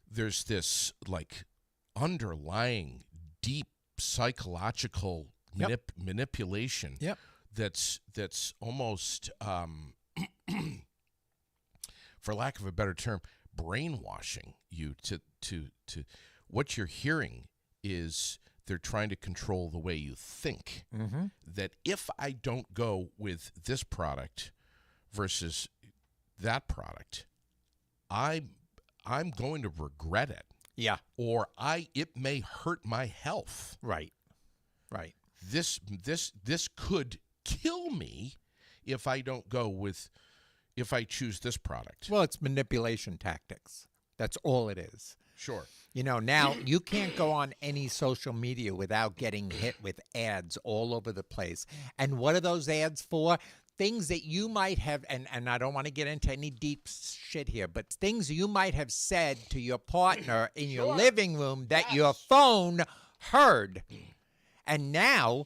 [SPEAKER 1] there's this like underlying deep psychological manipulation
[SPEAKER 2] Yep.
[SPEAKER 1] that's almost for lack of a better term, brainwashing you to what you're hearing is they're trying to control the way you think.
[SPEAKER 2] Mm-hmm.
[SPEAKER 1] That if I don't go with this product versus that product, I'm going to regret it,
[SPEAKER 2] Yeah.
[SPEAKER 1] or it may hurt my health.
[SPEAKER 2] Right. Right.
[SPEAKER 1] This could kill me if I don't go with if I choose this product.
[SPEAKER 2] Well, it's manipulation tactics. That's all it is.
[SPEAKER 1] Sure.
[SPEAKER 2] You know, now you can't go on any social media without getting hit with ads all over the place. And what are those ads for? Things that you might have, and I don't want to get into any deep shit here, but things you might have said to your partner in your living room that your phone heard. And now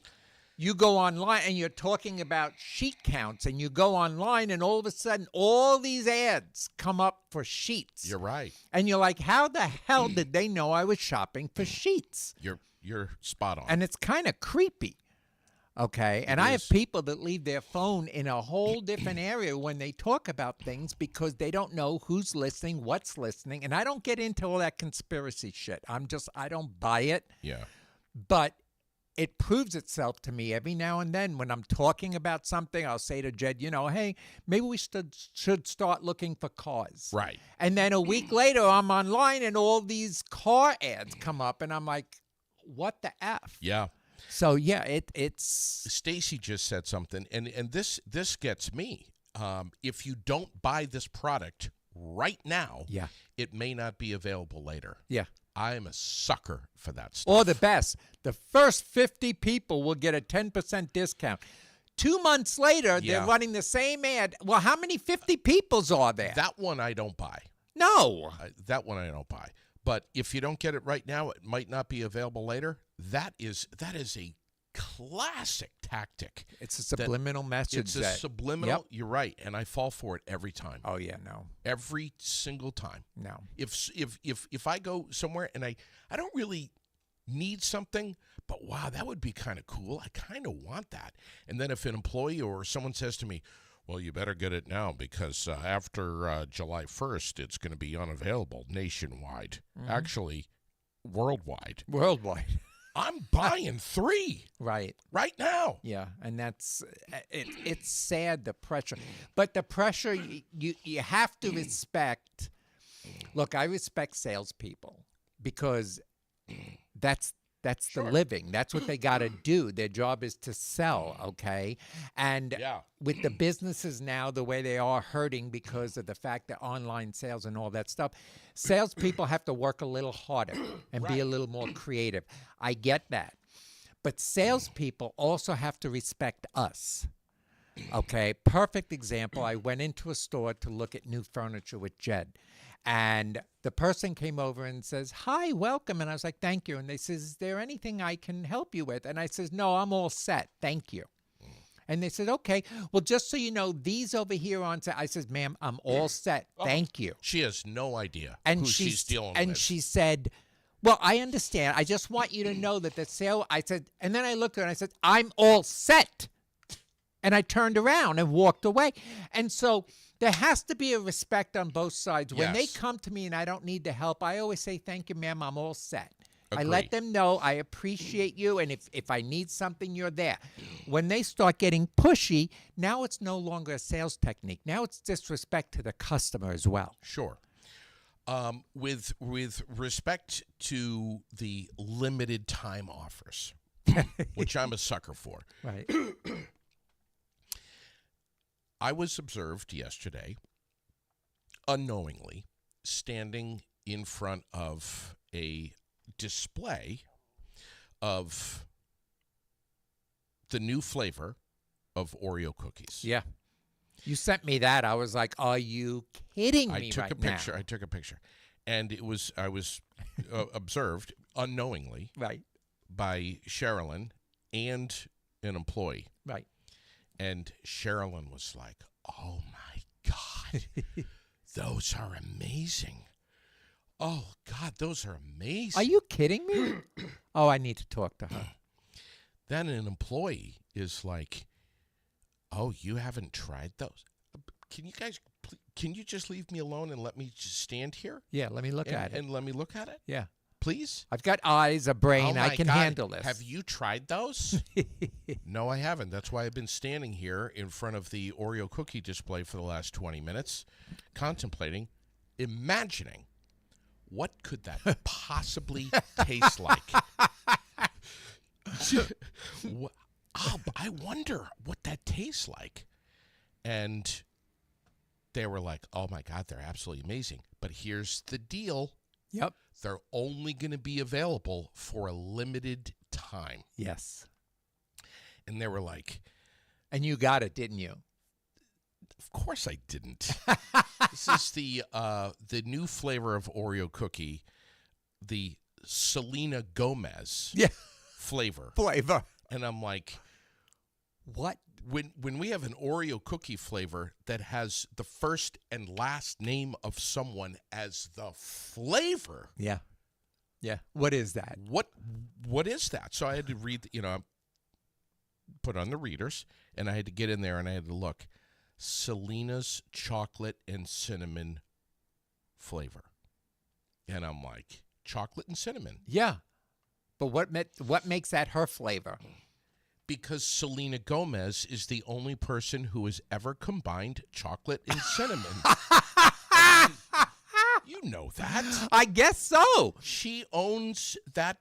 [SPEAKER 2] you go online and you're talking about sheet counts, and you go online and all of a sudden all these ads come up for sheets.
[SPEAKER 1] You're right.
[SPEAKER 2] And you're like, how the hell did they know I was shopping for sheets?
[SPEAKER 1] You're spot on.
[SPEAKER 2] And it's kind of creepy. Okay. And I have people that leave their phone in a whole different area when they talk about things because they don't know who's listening, what's listening. And I don't get into all that conspiracy shit. I don't buy it.
[SPEAKER 1] Yeah.
[SPEAKER 2] But it proves itself to me every now and then when I'm talking about something. I'll say to Jed, hey, maybe we should start looking for cars.
[SPEAKER 1] Right.
[SPEAKER 2] And then a week later, I'm online and all these car ads come up, and I'm like, what the F?
[SPEAKER 1] Yeah.
[SPEAKER 2] So, yeah, it's...
[SPEAKER 1] Stacy just said something, and this gets me. If you don't buy this product right now,
[SPEAKER 2] Yeah.
[SPEAKER 1] it may not be available later.
[SPEAKER 2] Yeah.
[SPEAKER 1] I am a sucker for that stuff.
[SPEAKER 2] Or the best, the first 50 people will get a 10% discount. 2 months later,
[SPEAKER 1] Yeah.
[SPEAKER 2] they're running the same ad. Well, how many 50 peoples are there?
[SPEAKER 1] That one I don't buy.
[SPEAKER 2] No.
[SPEAKER 1] That one I don't buy. But if you don't get it right now, it might not be available later. That is a classic tactic.
[SPEAKER 2] It's a subliminal message.
[SPEAKER 1] It's a subliminal.
[SPEAKER 2] Yep.
[SPEAKER 1] You're right, and I fall for it every time.
[SPEAKER 2] Oh, yeah, no.
[SPEAKER 1] Every single time.
[SPEAKER 2] No.
[SPEAKER 1] If I go somewhere and I don't really need something, but wow, that would be kind of cool. I kind of want that. And then if an employee or someone says to me, well, you better get it now because after July 1st, it's going to be unavailable nationwide. Actually, worldwide.
[SPEAKER 2] Worldwide.
[SPEAKER 1] I'm buying 3
[SPEAKER 2] Right.
[SPEAKER 1] right now.
[SPEAKER 2] Yeah, and that's it's sad, the pressure. But the pressure you have to respect. Look, I respect salespeople because that's the living. That's what they got to do. Their job is to sell, okay? And
[SPEAKER 1] Yeah.
[SPEAKER 2] with the businesses now the way they are hurting because of the fact that online sales and all that stuff, salespeople have to work a little harder and be a little more creative. I get that. But salespeople also have to respect us. Okay, perfect example. I went into a store to look at new furniture with Jed. And the person came over and says, hi, welcome. And I was like, thank you. And they says, is there anything I can help you with? And I says, no, I'm all set. Thank you. And they said, okay, well, just so you know, these over here on set. I says, ma'am, I'm all set. Thank you.
[SPEAKER 1] She has no idea
[SPEAKER 2] And
[SPEAKER 1] who she's dealing with.
[SPEAKER 2] And she said, well, I understand. I just want you to know that the sale, I said, and then I looked at her and I said, I'm all set. And I turned around and walked away. And so there has to be a respect on both sides. When they
[SPEAKER 1] Yes.
[SPEAKER 2] come to me and I don't need the help, I always say, thank you, ma'am, I'm all set. I
[SPEAKER 1] Agree.
[SPEAKER 2] let them know I appreciate you, and if I need something, you're there. When they start getting pushy, now it's no longer a sales technique. Now it's disrespect to the customer as well.
[SPEAKER 1] Sure. With respect to the limited time offers, which I'm a sucker for.
[SPEAKER 2] Right.
[SPEAKER 1] I was observed yesterday, unknowingly, standing in front of a display of the new flavor of Oreo cookies.
[SPEAKER 2] Yeah. You sent me that. I was like, are you kidding me
[SPEAKER 1] I took
[SPEAKER 2] right
[SPEAKER 1] a picture.
[SPEAKER 2] now?
[SPEAKER 1] I took a picture, and I was observed unknowingly
[SPEAKER 2] Right.
[SPEAKER 1] by Sherilyn and an employee.
[SPEAKER 2] Right.
[SPEAKER 1] And Sherilyn was like, oh, my God, those are amazing. Oh, God, those are amazing.
[SPEAKER 2] Are you kidding me? Oh, I need to talk to her.
[SPEAKER 1] Then an employee is like, oh, you haven't tried those? Can you guys, can you just leave me alone and let me just stand here?
[SPEAKER 2] Yeah, let me look at it.
[SPEAKER 1] And let me look at it,
[SPEAKER 2] Yeah.
[SPEAKER 1] please?
[SPEAKER 2] I've got eyes, a brain.
[SPEAKER 1] Oh
[SPEAKER 2] I
[SPEAKER 1] my
[SPEAKER 2] can
[SPEAKER 1] God.
[SPEAKER 2] handle this.
[SPEAKER 1] Have you tried those? No, I haven't. That's why I've been standing here in front of the Oreo cookie display for the last 20 minutes, contemplating, imagining, what could that possibly taste like? I wonder what that tastes like. And they were like, oh, my God, they're absolutely amazing. But here's the deal.
[SPEAKER 2] Yep.
[SPEAKER 1] They're only going to be available for a limited time.
[SPEAKER 2] Yes.
[SPEAKER 1] And they were like,
[SPEAKER 2] And you got it, didn't you?
[SPEAKER 1] of course I didn't. This is the new flavor of Oreo cookie, the Selena Gomez
[SPEAKER 2] Yeah.
[SPEAKER 1] flavor.
[SPEAKER 2] Flavor.
[SPEAKER 1] And I'm like,
[SPEAKER 2] What?
[SPEAKER 1] when we have an Oreo cookie flavor that has the first and last name of someone as the flavor,
[SPEAKER 2] Yeah. Yeah. What is that?
[SPEAKER 1] what is that? So I had to read, put on the readers, and I had to get in there and I had to look. Selena's chocolate and cinnamon flavor. And I'm like, chocolate and cinnamon.
[SPEAKER 2] Yeah. But what makes that her flavor?
[SPEAKER 1] Because Selena Gomez is the only person who has ever combined chocolate and cinnamon. You know that.
[SPEAKER 2] I guess so.
[SPEAKER 1] She owns that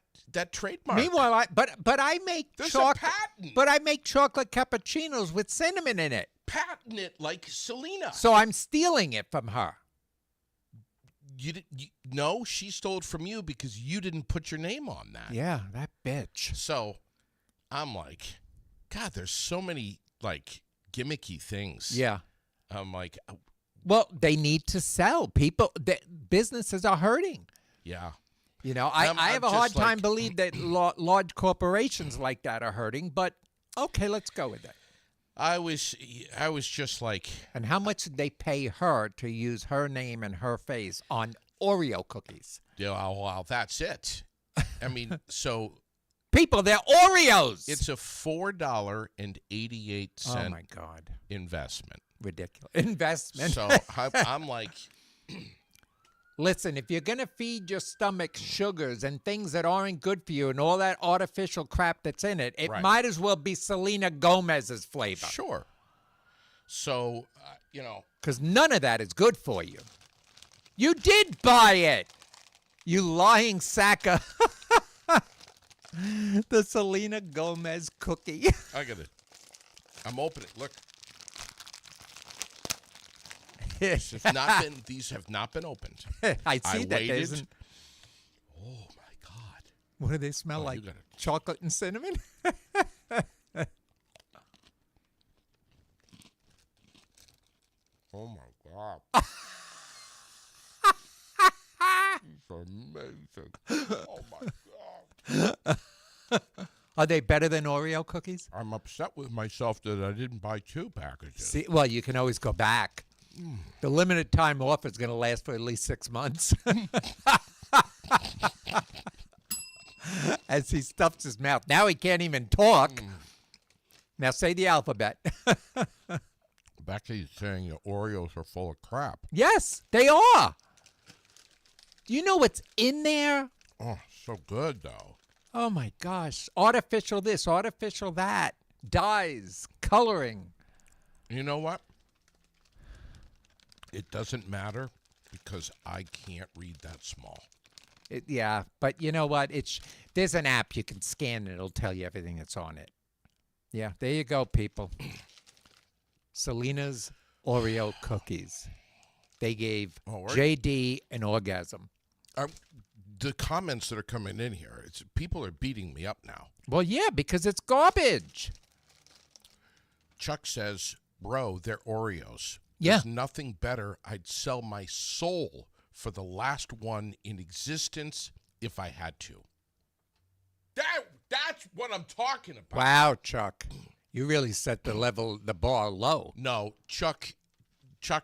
[SPEAKER 1] trademark.
[SPEAKER 2] Meanwhile, I make
[SPEAKER 1] There's a
[SPEAKER 2] chocolate.
[SPEAKER 1] patent.
[SPEAKER 2] But I make chocolate cappuccinos with cinnamon in it.
[SPEAKER 1] Patent it like Selena.
[SPEAKER 2] So I'm stealing it from her.
[SPEAKER 1] No, she stole it from you because you didn't put your name on that.
[SPEAKER 2] Yeah, that bitch.
[SPEAKER 1] So I'm like, God, there's so many like gimmicky things.
[SPEAKER 2] Yeah.
[SPEAKER 1] I'm like,
[SPEAKER 2] Well, they need to sell. Businesses are hurting.
[SPEAKER 1] yeah.
[SPEAKER 2] You know, I have a
[SPEAKER 1] I'm
[SPEAKER 2] hard
[SPEAKER 1] just
[SPEAKER 2] time
[SPEAKER 1] like-
[SPEAKER 2] believe that large corporations like that are hurting, but okay, let's go with that.
[SPEAKER 1] I was just like,
[SPEAKER 2] And how much did they pay her to use her name and her face on Oreo cookies?
[SPEAKER 1] yeah, well, that's it. I mean, so
[SPEAKER 2] People, they're Oreos.
[SPEAKER 1] it's a $4.88
[SPEAKER 2] oh my God,
[SPEAKER 1] investment.
[SPEAKER 2] ridiculous investment.
[SPEAKER 1] So I'm like,
[SPEAKER 2] Listen, if you're going to feed your stomach sugars and things that aren't good for you and all that artificial crap that's in it, it
[SPEAKER 1] Right.
[SPEAKER 2] might as well be Selena Gomez's flavor.
[SPEAKER 1] sure. So,
[SPEAKER 2] Because none of that is good for you. You did buy it, you lying sack of the Selena Gomez cookie.
[SPEAKER 1] I'm opening. Look. These have not been opened.
[SPEAKER 2] I see that.
[SPEAKER 1] waited.
[SPEAKER 2] Isn't,
[SPEAKER 1] Oh my God.
[SPEAKER 2] what do they smell
[SPEAKER 1] Oh,
[SPEAKER 2] like?
[SPEAKER 1] you gotta-
[SPEAKER 2] Chocolate and cinnamon?
[SPEAKER 1] Oh my God. It's amazing. Oh my God.
[SPEAKER 2] Are they better than Oreo cookies?
[SPEAKER 1] I'm upset with myself that I didn't buy 2 packages.
[SPEAKER 2] See, well, you can always go back. The limited time offer is going to last for at least 6 months. As he stuffs his mouth. Now he can't even talk. Now say the alphabet.
[SPEAKER 1] Becky's saying the Oreos are full of crap.
[SPEAKER 2] Yes, they are. Do you know what's in there?
[SPEAKER 1] Oh, so good though.
[SPEAKER 2] Oh my gosh. Artificial this, artificial that. Dyes, coloring.
[SPEAKER 1] You know what? It doesn't matter because I can't read that small.
[SPEAKER 2] Yeah, but you know what? There's an app you can scan and it'll tell you everything that's on it. Yeah, there you go, people. Selena's Oreo cookies. They gave JD an orgasm.
[SPEAKER 1] The comments that are coming in here, people are beating me up now.
[SPEAKER 2] Well, yeah, because it's garbage.
[SPEAKER 1] Chuck says, bro, they're Oreos.
[SPEAKER 2] Yeah.
[SPEAKER 1] There's nothing better. I'd sell my soul for the last one in existence if I had to. That's what I'm talking about.
[SPEAKER 2] Wow, Chuck. You really set the bar low.
[SPEAKER 1] No, Chuck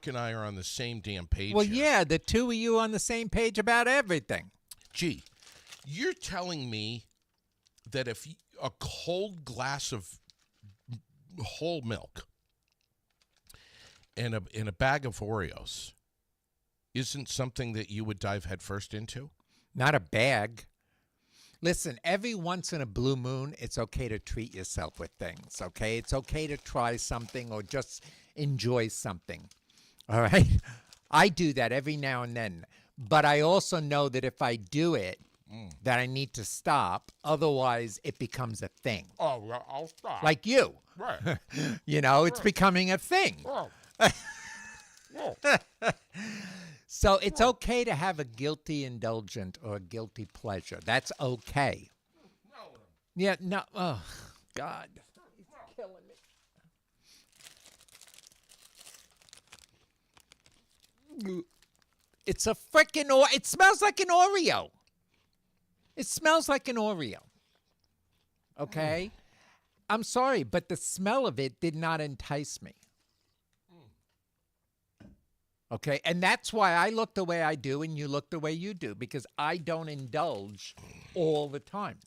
[SPEAKER 1] and I are on the same damn page
[SPEAKER 2] Well,
[SPEAKER 1] here.
[SPEAKER 2] yeah, the two of you on the same page about everything.
[SPEAKER 1] Gee, you're telling me that if a cold glass of whole milk and a bag of Oreos isn't something that you would dive headfirst into?
[SPEAKER 2] Not a bag. Listen, every once in a blue moon, it's okay to treat yourself with things, okay? It's okay to try something or just enjoy something, all right? I do that every now and then. But I also know that if I do it, that I need to stop. Otherwise, it becomes a thing.
[SPEAKER 1] Oh, well, I'll stop.
[SPEAKER 2] Like you.
[SPEAKER 1] Right.
[SPEAKER 2] You know, it's becoming a thing.
[SPEAKER 1] Oh.
[SPEAKER 2] So it's okay to have a guilty indulgent or a guilty pleasure. That's okay. Yeah, no. Oh, God. He's killing me. It's a freaking it smells like an Oreo. It smells like an Oreo. Okay? I'm sorry, but the smell of it did not entice me. Okay? And that's why I look the way I do and you look the way you do, because I don't indulge all the time.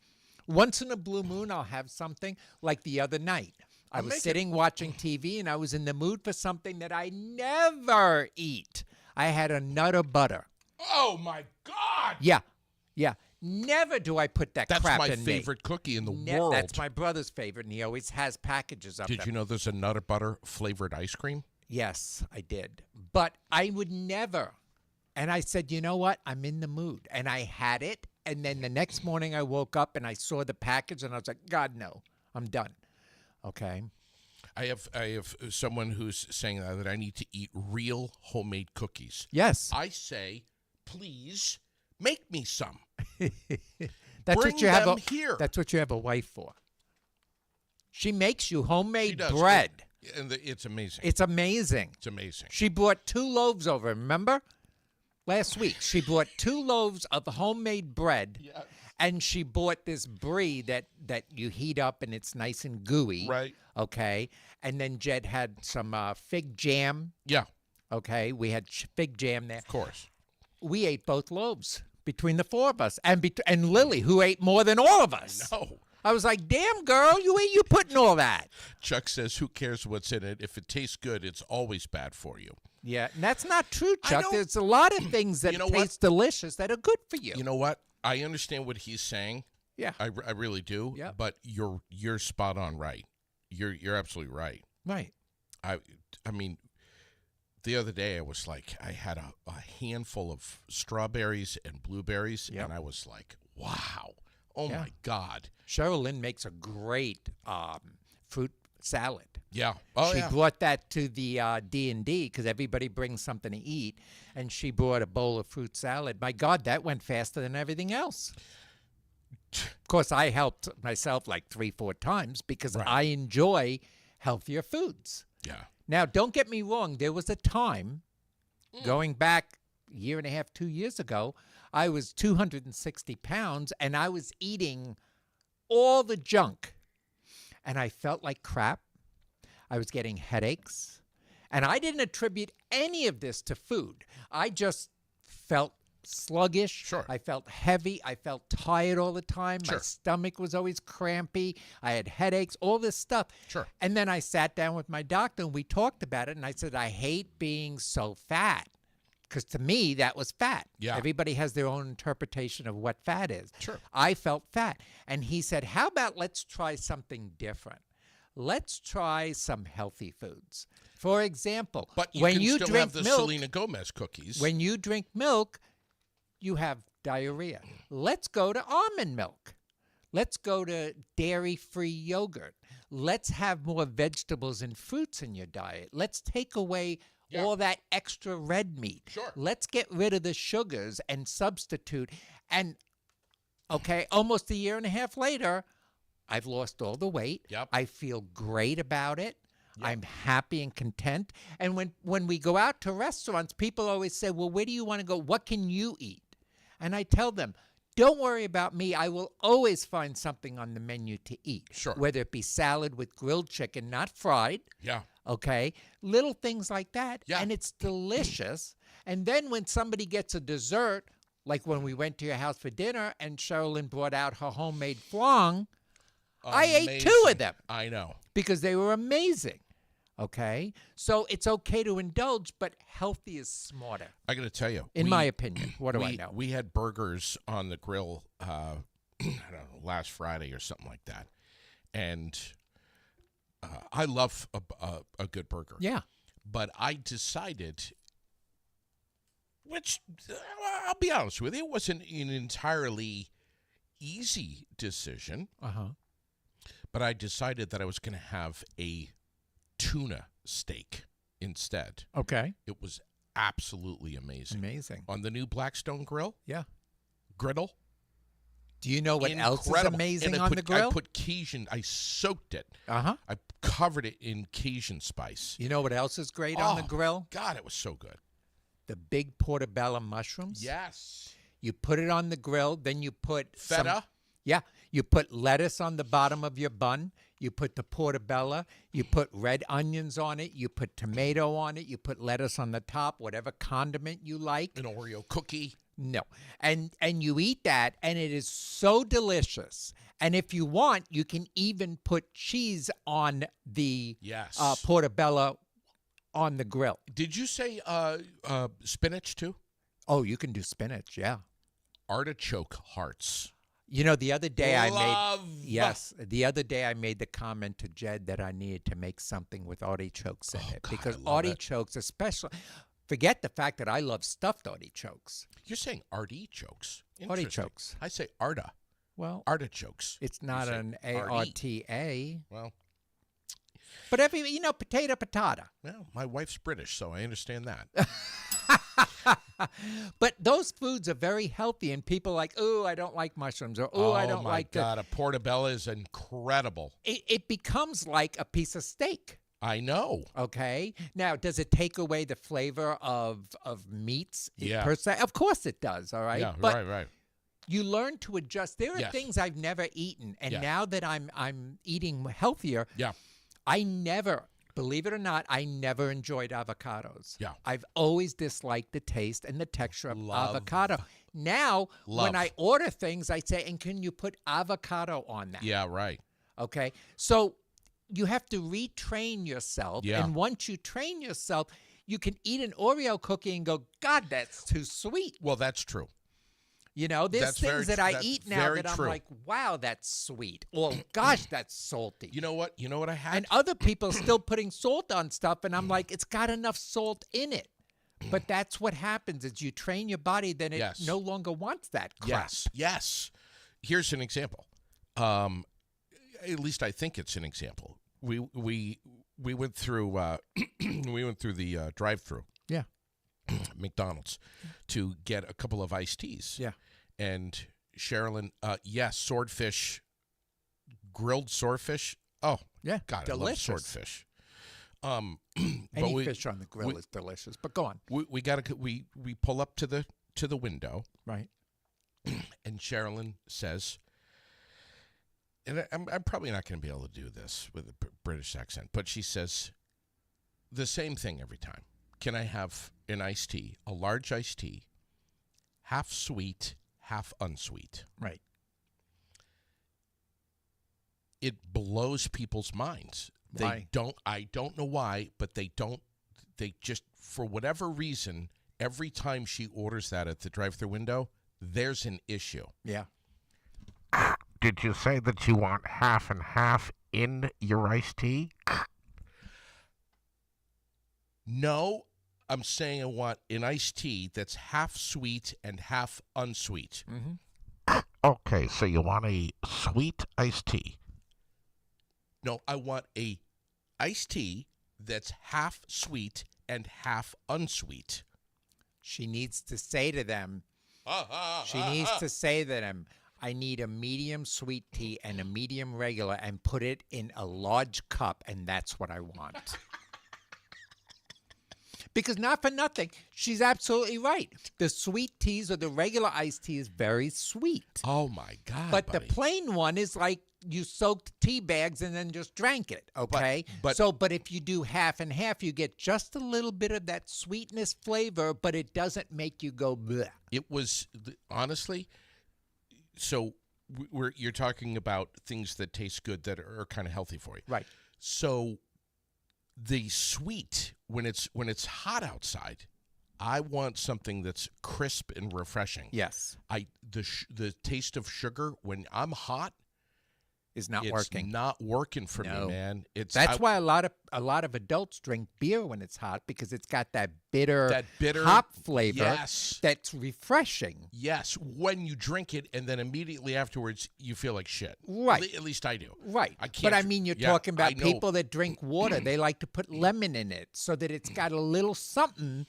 [SPEAKER 2] Once in a blue moon, I'll have something like the other night. I was sitting watching TV and I was in the mood for something that I never eat. I had a Nutter Butter.
[SPEAKER 1] Oh, my God.
[SPEAKER 2] Yeah, yeah. Never do I put that
[SPEAKER 1] That's
[SPEAKER 2] crap
[SPEAKER 1] my
[SPEAKER 2] in
[SPEAKER 1] favorite cookie in the world.
[SPEAKER 2] That's my brother's favorite, and he always has packages of them.
[SPEAKER 1] Did you know there's a Nutter Butter flavored ice cream?
[SPEAKER 2] Yes, I did. But I would never. And I said, you know what? I'm in the mood. And I had it. And then the next morning I woke up and I saw the package and I was like, God, no, I'm done. Okay.
[SPEAKER 1] I have someone who's saying that I need to eat real homemade cookies.
[SPEAKER 2] Yes.
[SPEAKER 1] I say, please make me some.
[SPEAKER 2] That's
[SPEAKER 1] Bring
[SPEAKER 2] what you have
[SPEAKER 1] them here.
[SPEAKER 2] That's what you have a wife for. She makes you homemade
[SPEAKER 1] She does.
[SPEAKER 2] bread.
[SPEAKER 1] And it's amazing.
[SPEAKER 2] It's amazing.
[SPEAKER 1] It's amazing.
[SPEAKER 2] She brought 2 loaves over, remember? Last week, she brought 2 loaves of homemade bread, and she bought this brie that you heat up, and it's nice and gooey.
[SPEAKER 1] Right.
[SPEAKER 2] Okay. And then Jed had some fig jam.
[SPEAKER 1] Yeah,
[SPEAKER 2] Okay. We had fig jam there.
[SPEAKER 1] of course.
[SPEAKER 2] We ate both loaves between the 4 of us, and Lily, who ate more than all of us.
[SPEAKER 1] No.
[SPEAKER 2] I was like, damn, girl, you putting all that.
[SPEAKER 1] Chuck says, who cares what's in it? If it tastes good, it's always bad for you.
[SPEAKER 2] Yeah, and that's not true,
[SPEAKER 1] I
[SPEAKER 2] Chuck.
[SPEAKER 1] know.
[SPEAKER 2] There's a lot of things that
[SPEAKER 1] You know what?
[SPEAKER 2] taste delicious that are good for you.
[SPEAKER 1] You know what? I understand what he's saying.
[SPEAKER 2] Yeah.
[SPEAKER 1] I really do.
[SPEAKER 2] Yeah.
[SPEAKER 1] But you're spot on right. You're absolutely right.
[SPEAKER 2] Right.
[SPEAKER 1] I mean, the other day I was like, I had a handful of strawberries and blueberries,
[SPEAKER 2] Yep.
[SPEAKER 1] and I was like, wow. Oh,
[SPEAKER 2] Yeah.
[SPEAKER 1] my God.
[SPEAKER 2] Cheryl Lynn makes a great fruit salad.
[SPEAKER 1] Yeah. Oh,
[SPEAKER 2] She
[SPEAKER 1] yeah.
[SPEAKER 2] brought that to the D&D because everybody brings something to eat, and she brought a bowl of fruit salad. My God, that went faster than everything else. Of course, I helped myself like 3-4 times because
[SPEAKER 1] Right.
[SPEAKER 2] I enjoy healthier foods.
[SPEAKER 1] Yeah.
[SPEAKER 2] Now, don't get me wrong. There was a time going back a year and a half, 2 years ago, I was 260 pounds and I was eating all the junk. And I felt like crap. I was getting headaches. And I didn't attribute any of this to food. I just felt sluggish.
[SPEAKER 1] Sure.
[SPEAKER 2] I felt heavy. I felt tired all the time. My
[SPEAKER 1] Sure.
[SPEAKER 2] stomach was always crampy. I had headaches, all this stuff.
[SPEAKER 1] Sure.
[SPEAKER 2] And then I sat down with my doctor and we talked about it. And I said, I hate being so fat. Because to me, that was fat.
[SPEAKER 1] Yeah.
[SPEAKER 2] Everybody has their own interpretation of what fat is.
[SPEAKER 1] Sure.
[SPEAKER 2] I felt fat. And he said, how about let's try something different? Let's try some healthy foods. For example,
[SPEAKER 1] But you
[SPEAKER 2] when
[SPEAKER 1] can
[SPEAKER 2] you
[SPEAKER 1] still
[SPEAKER 2] drink
[SPEAKER 1] have the
[SPEAKER 2] milk,
[SPEAKER 1] Selena Gomez cookies.
[SPEAKER 2] when you drink milk, you have diarrhea. Let's go to almond milk. Let's go to dairy-free yogurt. Let's have more vegetables and fruits in your diet. Let's take away all that extra red meat.
[SPEAKER 1] Sure.
[SPEAKER 2] Let's get rid of the sugars and substitute. And, okay, almost a year and a half later, I've lost all the weight.
[SPEAKER 1] Yep.
[SPEAKER 2] I feel great about it. I'm happy and content. And when we go out to restaurants, people always say, well, where do you want to go? What can you eat? And I tell them, don't worry about me. I will always find something on the menu to eat.
[SPEAKER 1] Sure.
[SPEAKER 2] Whether it be salad with grilled chicken, not fried.
[SPEAKER 1] Yeah.
[SPEAKER 2] Okay. Little things like that.
[SPEAKER 1] Yeah.
[SPEAKER 2] And it's delicious. And then when somebody gets a dessert, like when we went to your house for dinner and Sherilyn brought out her homemade flan, I ate 2 of them
[SPEAKER 1] I know.
[SPEAKER 2] because they were amazing. Okay. So it's okay to indulge, but healthy is smarter,
[SPEAKER 1] I got to tell you.
[SPEAKER 2] in my opinion. What do I know?
[SPEAKER 1] We had burgers on the grill, I don't know, last Friday or something like that. And I love a good burger.
[SPEAKER 2] Yeah.
[SPEAKER 1] But I decided, which I'll be honest with you, it wasn't an entirely easy decision,
[SPEAKER 2] Uh-huh.
[SPEAKER 1] but I decided that I was going to have a tuna steak instead.
[SPEAKER 2] Okay.
[SPEAKER 1] It was absolutely amazing.
[SPEAKER 2] Amazing.
[SPEAKER 1] On the new Blackstone grill,
[SPEAKER 2] Yeah.
[SPEAKER 1] griddle.
[SPEAKER 2] Do you know what else is
[SPEAKER 1] Incredible.
[SPEAKER 2] amazing
[SPEAKER 1] And I
[SPEAKER 2] on
[SPEAKER 1] put-
[SPEAKER 2] the grill?
[SPEAKER 1] I put Cajun, I soaked it.
[SPEAKER 2] Uh-huh.
[SPEAKER 1] I covered it in Cajun spice.
[SPEAKER 2] You know what else is great on the
[SPEAKER 1] Oh,
[SPEAKER 2] grill?
[SPEAKER 1] God, it was so good.
[SPEAKER 2] The big portobello mushrooms.
[SPEAKER 1] Yes.
[SPEAKER 2] You put it on the grill, then you put
[SPEAKER 1] Feta.
[SPEAKER 2] Yeah, you put lettuce on the bottom of your bun. You put the portobello. You put red onions on it. You put tomato on it. You put lettuce on the top, whatever condiment you like.
[SPEAKER 1] An Oreo cookie.
[SPEAKER 2] No, and you eat that, and it is so delicious. And if you want, you can even put cheese on the
[SPEAKER 1] Yes.
[SPEAKER 2] portobello on the grill.
[SPEAKER 1] Did you say spinach too?
[SPEAKER 2] Oh, you can do spinach, yeah.
[SPEAKER 1] artichoke hearts.
[SPEAKER 2] You know, the other day
[SPEAKER 1] Love.
[SPEAKER 2] the other day I made the comment to Jed that I needed to make something with artichokes in it
[SPEAKER 1] God,
[SPEAKER 2] because
[SPEAKER 1] I love it.
[SPEAKER 2] artichokes, especially, forget the fact that I love stuffed artichokes.
[SPEAKER 1] You're saying artichokes. Interesting.
[SPEAKER 2] Artichokes.
[SPEAKER 1] I say arta.
[SPEAKER 2] Well,
[SPEAKER 1] Artichokes.
[SPEAKER 2] it's not
[SPEAKER 1] say
[SPEAKER 2] an
[SPEAKER 1] R-E.
[SPEAKER 2] ARTA,
[SPEAKER 1] Well,
[SPEAKER 2] but potato, patata.
[SPEAKER 1] well, my wife's British, so I understand that.
[SPEAKER 2] But those foods are very healthy, and people are like, oh, I don't like mushrooms, or oh, I don't
[SPEAKER 1] my
[SPEAKER 2] like
[SPEAKER 1] God, a portobello is incredible.
[SPEAKER 2] It becomes like a piece of steak.
[SPEAKER 1] I know.
[SPEAKER 2] Okay. Now, does it take away the flavor of meats
[SPEAKER 1] Yeah.
[SPEAKER 2] per se? Of course it does. All right.
[SPEAKER 1] Yeah,
[SPEAKER 2] But
[SPEAKER 1] right.
[SPEAKER 2] you learn to adjust. There are
[SPEAKER 1] Yes.
[SPEAKER 2] things I've never eaten, and
[SPEAKER 1] Yeah.
[SPEAKER 2] now that I'm eating healthier,
[SPEAKER 1] Yeah.
[SPEAKER 2] I never, believe it or not, I never enjoyed avocados.
[SPEAKER 1] Yeah.
[SPEAKER 2] I've always disliked the taste and the texture of
[SPEAKER 1] Love.
[SPEAKER 2] avocado. Now,
[SPEAKER 1] Love.
[SPEAKER 2] when I order things, I say, and can you put avocado on that?
[SPEAKER 1] Yeah, right.
[SPEAKER 2] Okay. So you have to retrain yourself.
[SPEAKER 1] Yeah.
[SPEAKER 2] And once you train yourself, you can eat an Oreo cookie and go, God, that's too sweet.
[SPEAKER 1] Well, that's true.
[SPEAKER 2] You know, there's
[SPEAKER 1] That's very
[SPEAKER 2] things that
[SPEAKER 1] tr-
[SPEAKER 2] I
[SPEAKER 1] that's
[SPEAKER 2] eat now
[SPEAKER 1] very
[SPEAKER 2] that I'm
[SPEAKER 1] true.
[SPEAKER 2] like, wow, that's sweet. Or, gosh, that's salty.
[SPEAKER 1] You know what? You know what I had?
[SPEAKER 2] And other people still putting salt on stuff, and I'm like, it's got enough salt in it. But that's what happens is you train your body, then it
[SPEAKER 1] Yes.
[SPEAKER 2] no longer wants that crap.
[SPEAKER 1] Yes. Here's an example. At least I think it's an example. We went through the drive-through.
[SPEAKER 2] Yeah.
[SPEAKER 1] McDonald's to get a couple of iced teas.
[SPEAKER 2] Yeah.
[SPEAKER 1] And Sherilyn, yes, swordfish, grilled swordfish. Oh,
[SPEAKER 2] Yeah.
[SPEAKER 1] God,
[SPEAKER 2] delicious.
[SPEAKER 1] I love swordfish. But
[SPEAKER 2] Any fish on the grill is delicious. But go on.
[SPEAKER 1] we pull up to the window,
[SPEAKER 2] Right.
[SPEAKER 1] and Sherilyn says, and I'm probably not going to be able to do this with a British accent, but she says the same thing every time. Can I have an iced tea, a large iced tea, half sweet, half unsweet?
[SPEAKER 2] Right.
[SPEAKER 1] It blows people's minds.
[SPEAKER 2] Why?
[SPEAKER 1] I don't know why, but they just, for whatever reason, every time she orders that at the drive-thru window, there's an issue.
[SPEAKER 2] Yeah.
[SPEAKER 3] Did you say that you want half and half in your iced tea?
[SPEAKER 1] No, I'm saying I want an iced tea that's half sweet and half unsweet.
[SPEAKER 2] Mm-hmm.
[SPEAKER 3] Okay, so you want a sweet iced tea.
[SPEAKER 1] No, I want a iced tea that's half sweet and half unsweet.
[SPEAKER 2] She needs to say to them, I need a medium sweet tea and a medium regular and put it in a large cup, and that's what I want. Because not for nothing, she's absolutely right. The sweet teas or the regular iced tea is very sweet.
[SPEAKER 1] Oh, my God,
[SPEAKER 2] But
[SPEAKER 1] buddy.
[SPEAKER 2] the plain one is like you soaked tea bags and then just drank it, okay?
[SPEAKER 1] but-
[SPEAKER 2] but if you do half and half, you get just a little bit of that sweetness flavor, but it doesn't make you go bleh.
[SPEAKER 1] It was, honestly, so you're talking about things that taste good that are kind of healthy for you.
[SPEAKER 2] Right.
[SPEAKER 1] So the sweet, when it's hot outside, I want something that's crisp and refreshing.
[SPEAKER 2] Yes.
[SPEAKER 1] The taste of sugar when I'm hot,
[SPEAKER 2] Is not
[SPEAKER 1] it's
[SPEAKER 2] working.
[SPEAKER 1] not working for
[SPEAKER 2] No.
[SPEAKER 1] me, man.
[SPEAKER 2] That's why a lot of adults drink beer when it's hot because it's got that bitter hop flavor
[SPEAKER 1] Yes.
[SPEAKER 2] that's refreshing.
[SPEAKER 1] Yes, when you drink it and then immediately afterwards you feel like shit.
[SPEAKER 2] Right.
[SPEAKER 1] At least I do.
[SPEAKER 2] Right.
[SPEAKER 1] I
[SPEAKER 2] But
[SPEAKER 1] can't
[SPEAKER 2] I mean, you're
[SPEAKER 1] yeah,
[SPEAKER 2] talking
[SPEAKER 1] I
[SPEAKER 2] about
[SPEAKER 1] know.
[SPEAKER 2] people that drink water. They like to put lemon in it so that it's got a little something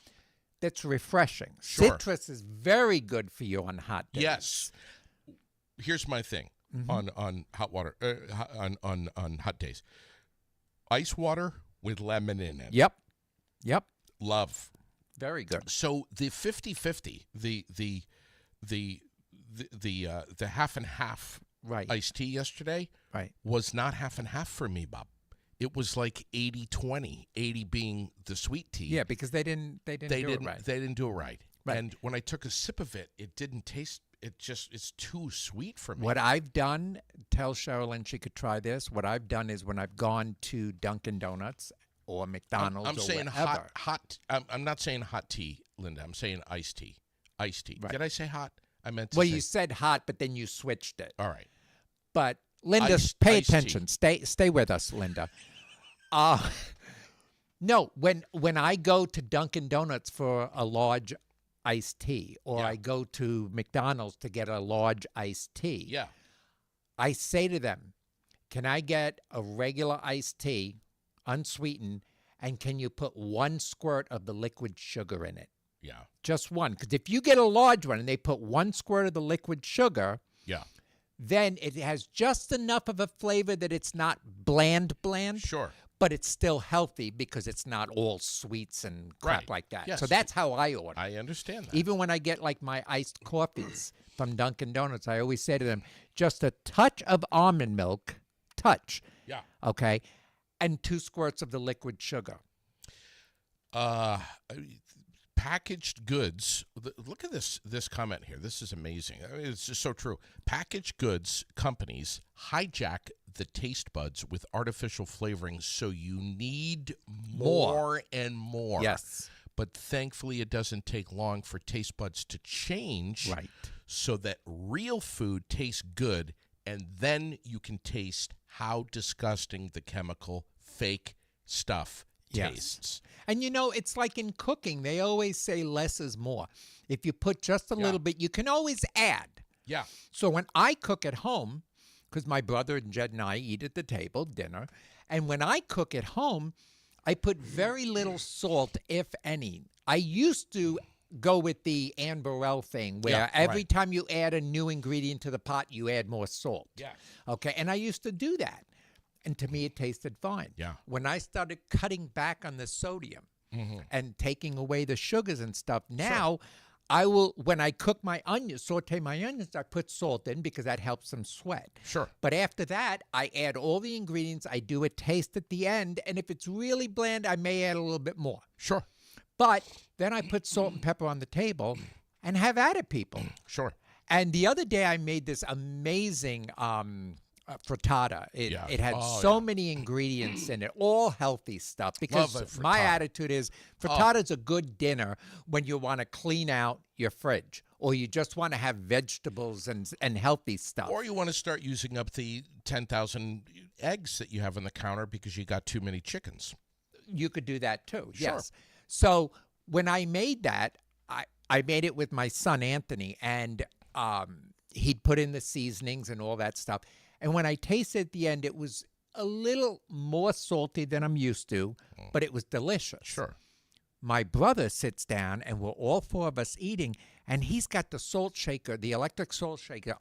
[SPEAKER 2] that's refreshing.
[SPEAKER 1] Sure.
[SPEAKER 2] Citrus is very good for you on hot days.
[SPEAKER 1] Yes. Here's my thing on hot water on hot days. Ice water with lemon in it.
[SPEAKER 2] Yep. Yep.
[SPEAKER 1] Love.
[SPEAKER 2] Very good.
[SPEAKER 1] So the 50-50, the half and half
[SPEAKER 2] Right.
[SPEAKER 1] iced tea yesterday
[SPEAKER 2] Right.
[SPEAKER 1] was not half and half for me, Bob. It was like 80-20, 80 being the sweet tea.
[SPEAKER 2] Yeah, because they didn't do it right.
[SPEAKER 1] They didn't do it right.
[SPEAKER 2] Right.
[SPEAKER 1] And when I took a sip of it, it didn't taste. It's too sweet for me.
[SPEAKER 2] What I've done, tell Sherilyn she could try this. What I've done is when I've gone to Dunkin' Donuts or McDonald's
[SPEAKER 1] I'm
[SPEAKER 2] or
[SPEAKER 1] saying
[SPEAKER 2] wherever,
[SPEAKER 1] hot. I'm not saying hot tea, Linda. I'm saying iced tea. Iced tea.
[SPEAKER 2] Right.
[SPEAKER 1] Did I say hot? I meant to
[SPEAKER 2] Well,
[SPEAKER 1] say.
[SPEAKER 2] you said hot, but then you switched it.
[SPEAKER 1] All right.
[SPEAKER 2] But Linda,
[SPEAKER 1] Iced-
[SPEAKER 2] pay
[SPEAKER 1] iced tea.
[SPEAKER 2] attention. Stay with us, Linda. No, when I go to Dunkin' Donuts for a large iced tea, or
[SPEAKER 1] Yeah.
[SPEAKER 2] I go to McDonald's to get a large iced tea,
[SPEAKER 1] Yeah.
[SPEAKER 2] I say to them, "Can I get a regular iced tea, unsweetened, and can you put 1 squirt of the liquid sugar in it?
[SPEAKER 1] Yeah.
[SPEAKER 2] Just one, because if you get a large one and they put 1 squirt of the liquid sugar,
[SPEAKER 1] Yeah.
[SPEAKER 2] then it has just enough of a flavor that it's not bland,
[SPEAKER 1] Sure.
[SPEAKER 2] but it's still healthy because it's not all sweets and crap
[SPEAKER 1] Right.
[SPEAKER 2] like that.
[SPEAKER 1] Yes.
[SPEAKER 2] So that's how I order.
[SPEAKER 1] I understand that.
[SPEAKER 2] Even when I get like my iced coffees from Dunkin' Donuts, I always say to them, just a touch of almond milk,
[SPEAKER 1] Yeah.
[SPEAKER 2] okay, and 2 squirts of the liquid sugar.
[SPEAKER 1] Packaged goods. Look at this comment here. This is amazing. I mean, it's just so true. Packaged goods companies hijack the taste buds with artificial flavorings, so you need more and more.
[SPEAKER 2] Yes.
[SPEAKER 1] But thankfully, it doesn't take long for taste buds to change,
[SPEAKER 2] Right.
[SPEAKER 1] so that real food tastes good, and then you can taste how disgusting the chemical fake stuff
[SPEAKER 2] Yes.
[SPEAKER 1] tastes.
[SPEAKER 2] And you know, it's like in cooking, they always say less is more. If you put just a little bit, you can always add.
[SPEAKER 1] Yeah.
[SPEAKER 2] So when I cook at home, because my brother and Jed and I eat at the table, dinner, and when I cook at home, I put very little salt, if any. I used to go with the Anne Burrell thing, where
[SPEAKER 1] Yeah,
[SPEAKER 2] every
[SPEAKER 1] right.
[SPEAKER 2] time you add a new ingredient to the pot, you add more salt.
[SPEAKER 1] Yeah.
[SPEAKER 2] Okay, and I used to do that. And to me, it tasted fine.
[SPEAKER 1] Yeah.
[SPEAKER 2] When I started cutting back on the sodium and taking away the sugars and stuff, now I will, when I cook my onions, saute my onions, I put salt in because that helps them sweat.
[SPEAKER 1] Sure.
[SPEAKER 2] But after that, I add all the ingredients. I do a taste at the end. And if it's really bland, I may add a little bit more.
[SPEAKER 1] Sure.
[SPEAKER 2] But then I put salt and pepper on the table and have at it, people.
[SPEAKER 1] Sure.
[SPEAKER 2] And the other day, I made this amazing frittata. It had so many ingredients in it, all healthy stuff. Because
[SPEAKER 1] Love a
[SPEAKER 2] my
[SPEAKER 1] frittata.
[SPEAKER 2] attitude is frittata's a good dinner when you want to clean out your fridge, or you just want to have vegetables and healthy stuff.
[SPEAKER 1] Or you want to start using up the 10,000 eggs that you have on the counter because you got too many chickens.
[SPEAKER 2] You could do that too.
[SPEAKER 1] Sure.
[SPEAKER 2] Yes. So when I made that, I made it with my son Anthony, and he'd put in the seasonings and all that stuff. And when I tasted at the end, it was a little more salty than I'm used to, but it was delicious.
[SPEAKER 1] Sure.
[SPEAKER 2] My brother sits down, and we're all 4 of us eating, and he's got the salt shaker, the electric salt shaker,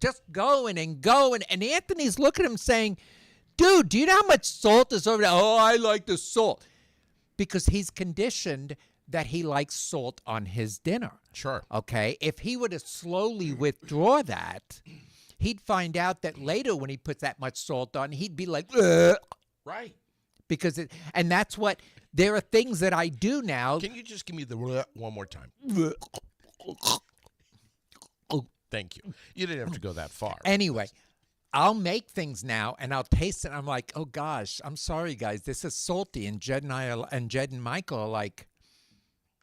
[SPEAKER 2] just going and going. And Anthony's looking at him saying, "Dude, do you know how much salt is over there?" "Oh, I like the salt." Because he's conditioned that he likes salt on his dinner.
[SPEAKER 1] Sure.
[SPEAKER 2] Okay? If he were to slowly withdraw that, he'd find out that later when he puts that much salt on, he'd be like, "Ugh,"
[SPEAKER 1] Right.
[SPEAKER 2] because and that's what, there are things that I do now.
[SPEAKER 1] Can you just give me the one more time? Thank you. You didn't have to go that far.
[SPEAKER 2] Anyway, I'll make things now and I'll taste it. And I'm like, "Oh gosh, I'm sorry guys, this is salty." And Jed and Michael are like,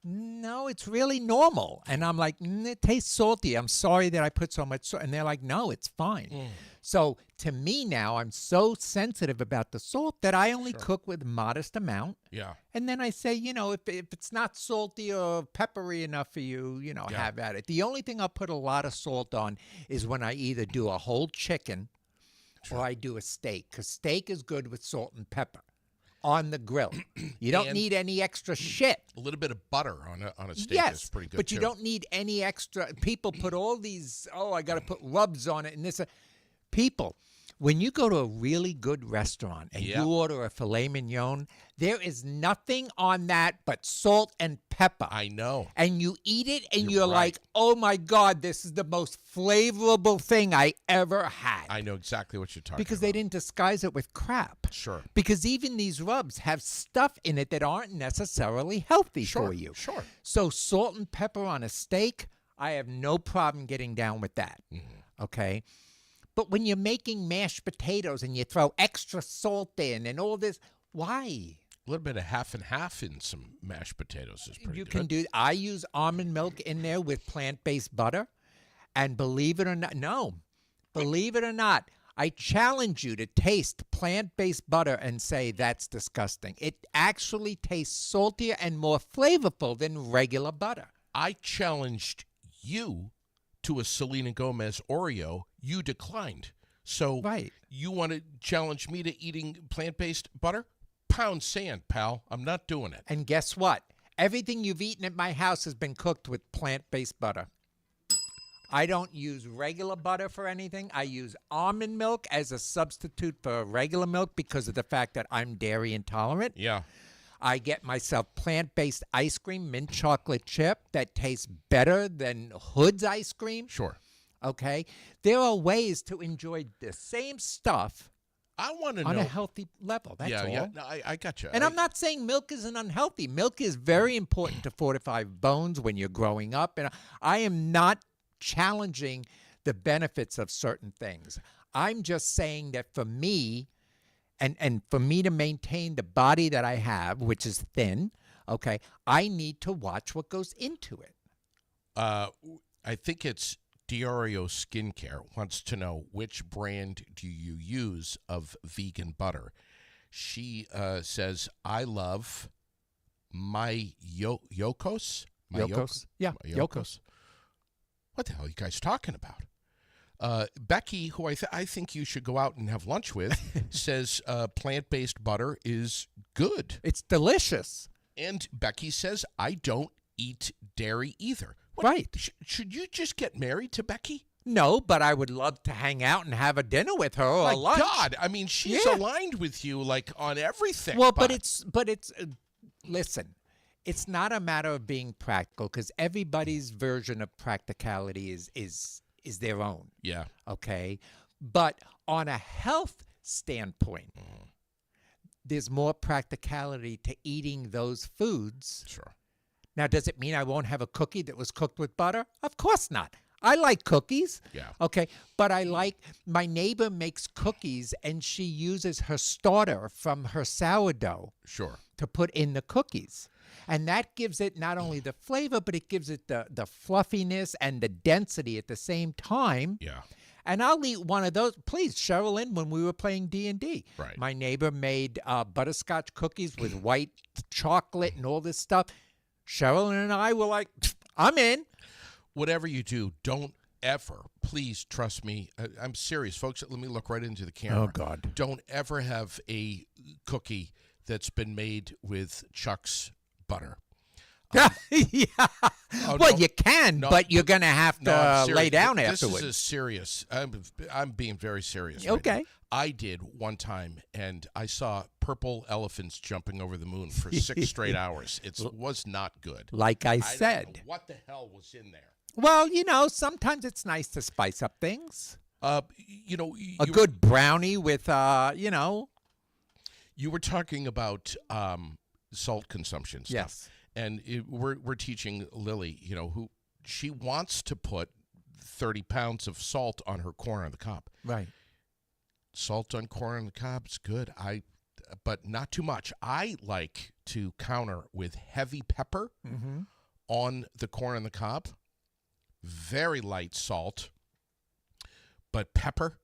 [SPEAKER 2] "No, it's really normal." And I'm like, "It tastes salty. I'm sorry that I put so much salt." And they're like, "No, it's fine." So to me now, I'm so sensitive about the salt that I only cook with modest amount.
[SPEAKER 1] Yeah.
[SPEAKER 2] And then I say, if it's not salty or peppery enough for you, have at it. The only thing I'll put a lot of salt on is when I either do a whole chicken or I do a steak, because steak is good with salt and pepper on the grill. You don't
[SPEAKER 1] And-
[SPEAKER 2] need any extra shit.
[SPEAKER 1] A little bit of butter on a steak
[SPEAKER 2] Yes,
[SPEAKER 1] is pretty good
[SPEAKER 2] but you
[SPEAKER 1] too.
[SPEAKER 2] don't need any extra. People put all these, I got to put rubs on it and this. People, when you go to a really good restaurant and
[SPEAKER 1] Yeah.
[SPEAKER 2] you order a filet mignon, there is nothing on that but salt and pepper.
[SPEAKER 1] I know.
[SPEAKER 2] And you eat it and
[SPEAKER 1] You're
[SPEAKER 2] you're
[SPEAKER 1] right.
[SPEAKER 2] like, "Oh my God, this is the most flavorable thing I ever had."
[SPEAKER 1] I know exactly what you're talking
[SPEAKER 2] Because
[SPEAKER 1] about.
[SPEAKER 2] they didn't disguise it with crap.
[SPEAKER 1] Sure.
[SPEAKER 2] Because even these rubs have stuff in it that aren't necessarily healthy
[SPEAKER 1] Sure.
[SPEAKER 2] for you.
[SPEAKER 1] Sure.
[SPEAKER 2] So salt and pepper on a steak, I have no problem getting down with that. Okay? But when you're making mashed potatoes and you throw extra salt in and all this, why?
[SPEAKER 1] A little bit of half and half in some mashed potatoes is pretty
[SPEAKER 2] You
[SPEAKER 1] good.
[SPEAKER 2] can do. I use almond milk in there with plant-based butter, and believe it or not, I challenge you to taste plant-based butter and say that's disgusting. It actually tastes saltier and more flavorful than regular butter.
[SPEAKER 1] I challenged you to a Selena Gomez Oreo. You declined. So
[SPEAKER 2] Right.
[SPEAKER 1] you want to challenge me to eating plant-based butter? Pound sand, pal. I'm not doing it.
[SPEAKER 2] And guess what? Everything you've eaten at my house has been cooked with plant-based butter. I don't use regular butter for anything. I use almond milk as a substitute for regular milk because of the fact that I'm dairy intolerant.
[SPEAKER 1] Yeah.
[SPEAKER 2] I get myself plant-based ice cream, mint chocolate chip, that tastes better than Hood's ice cream.
[SPEAKER 1] Sure.
[SPEAKER 2] Okay? There are ways to enjoy the same stuff
[SPEAKER 1] I want to
[SPEAKER 2] on
[SPEAKER 1] know.
[SPEAKER 2] a healthy level. That's all.
[SPEAKER 1] Yeah. No, I got you.
[SPEAKER 2] And I'm not saying milk isn't unhealthy. Milk is very important to fortify bones when you're growing up. And I am not challenging the benefits of certain things. I'm just saying that for me, and for me to maintain the body that I have, which is thin, okay, I need to watch what goes into it.
[SPEAKER 1] I think it's Diorio Skincare wants to know which brand do you use of vegan butter. She says, I love my Yokos.
[SPEAKER 2] Yokos? Yeah,
[SPEAKER 1] Yokos. What the hell are you guys talking about? Becky, who I think you should go out and have lunch with, says plant-based butter is good.
[SPEAKER 2] It's delicious.
[SPEAKER 1] And Becky says, I don't eat dairy either. What,
[SPEAKER 2] Right.
[SPEAKER 1] Should you just get married to Becky?
[SPEAKER 2] No, but I would love to hang out and have a dinner with her or
[SPEAKER 1] My
[SPEAKER 2] a lunch.
[SPEAKER 1] God, I mean, she's
[SPEAKER 2] Yeah.
[SPEAKER 1] aligned with you like on everything.
[SPEAKER 2] Well, but it's listen, it's not a matter of being practical because everybody's version of practicality is their own.
[SPEAKER 1] yeah,
[SPEAKER 2] Okay, but on a health standpoint, there's more practicality to eating those foods.
[SPEAKER 1] sure.
[SPEAKER 2] Now, does it mean I won't have a cookie that was cooked with butter? Of course not. I like cookies.
[SPEAKER 1] Yeah.
[SPEAKER 2] Okay. But my neighbor makes cookies and she uses her starter from her sourdough
[SPEAKER 1] Sure.
[SPEAKER 2] to put in the cookies. And that gives it not only the flavor, but it gives it the fluffiness and the density at the same time.
[SPEAKER 1] Yeah.
[SPEAKER 2] And I'll eat one of those. Please, Cheryl Lynn, when we were playing D&D,
[SPEAKER 1] Right.
[SPEAKER 2] my neighbor made butterscotch cookies with white chocolate and all this stuff. Cheryl and I were like, I'm in.
[SPEAKER 1] Whatever you do, don't ever, please trust me. I'm serious, folks. Let me look right into the camera.
[SPEAKER 2] Oh, God.
[SPEAKER 1] Don't ever have a cookie that's been made with Chuck's butter.
[SPEAKER 2] Yeah.
[SPEAKER 1] Oh,
[SPEAKER 2] Well,
[SPEAKER 1] no.
[SPEAKER 2] you can,
[SPEAKER 1] No,
[SPEAKER 2] but you're going to have
[SPEAKER 1] No, I'm
[SPEAKER 2] to lay
[SPEAKER 1] serious.
[SPEAKER 2] down
[SPEAKER 1] This
[SPEAKER 2] afterwards.
[SPEAKER 1] is a serious. I'm being very serious. Right
[SPEAKER 2] Okay.
[SPEAKER 1] now. I did one time, and I saw purple elephants jumping over the moon for 6 straight hours. It was not good.
[SPEAKER 2] Like I
[SPEAKER 1] don't
[SPEAKER 2] said.
[SPEAKER 1] know what the hell was in there?
[SPEAKER 2] Well, sometimes it's nice to spice up things.
[SPEAKER 1] You know,
[SPEAKER 2] A good brownie with,
[SPEAKER 1] You were talking about salt consumption stuff.
[SPEAKER 2] Yes.
[SPEAKER 1] And we're teaching Lily, who she wants to put 30 pounds of salt on her corn on the cob.
[SPEAKER 2] Right.
[SPEAKER 1] Salt on corn on the cob is good. But not too much. I like to counter with heavy pepper
[SPEAKER 2] Mm-hmm.
[SPEAKER 1] on the corn on the cob. Very light salt, but pepper,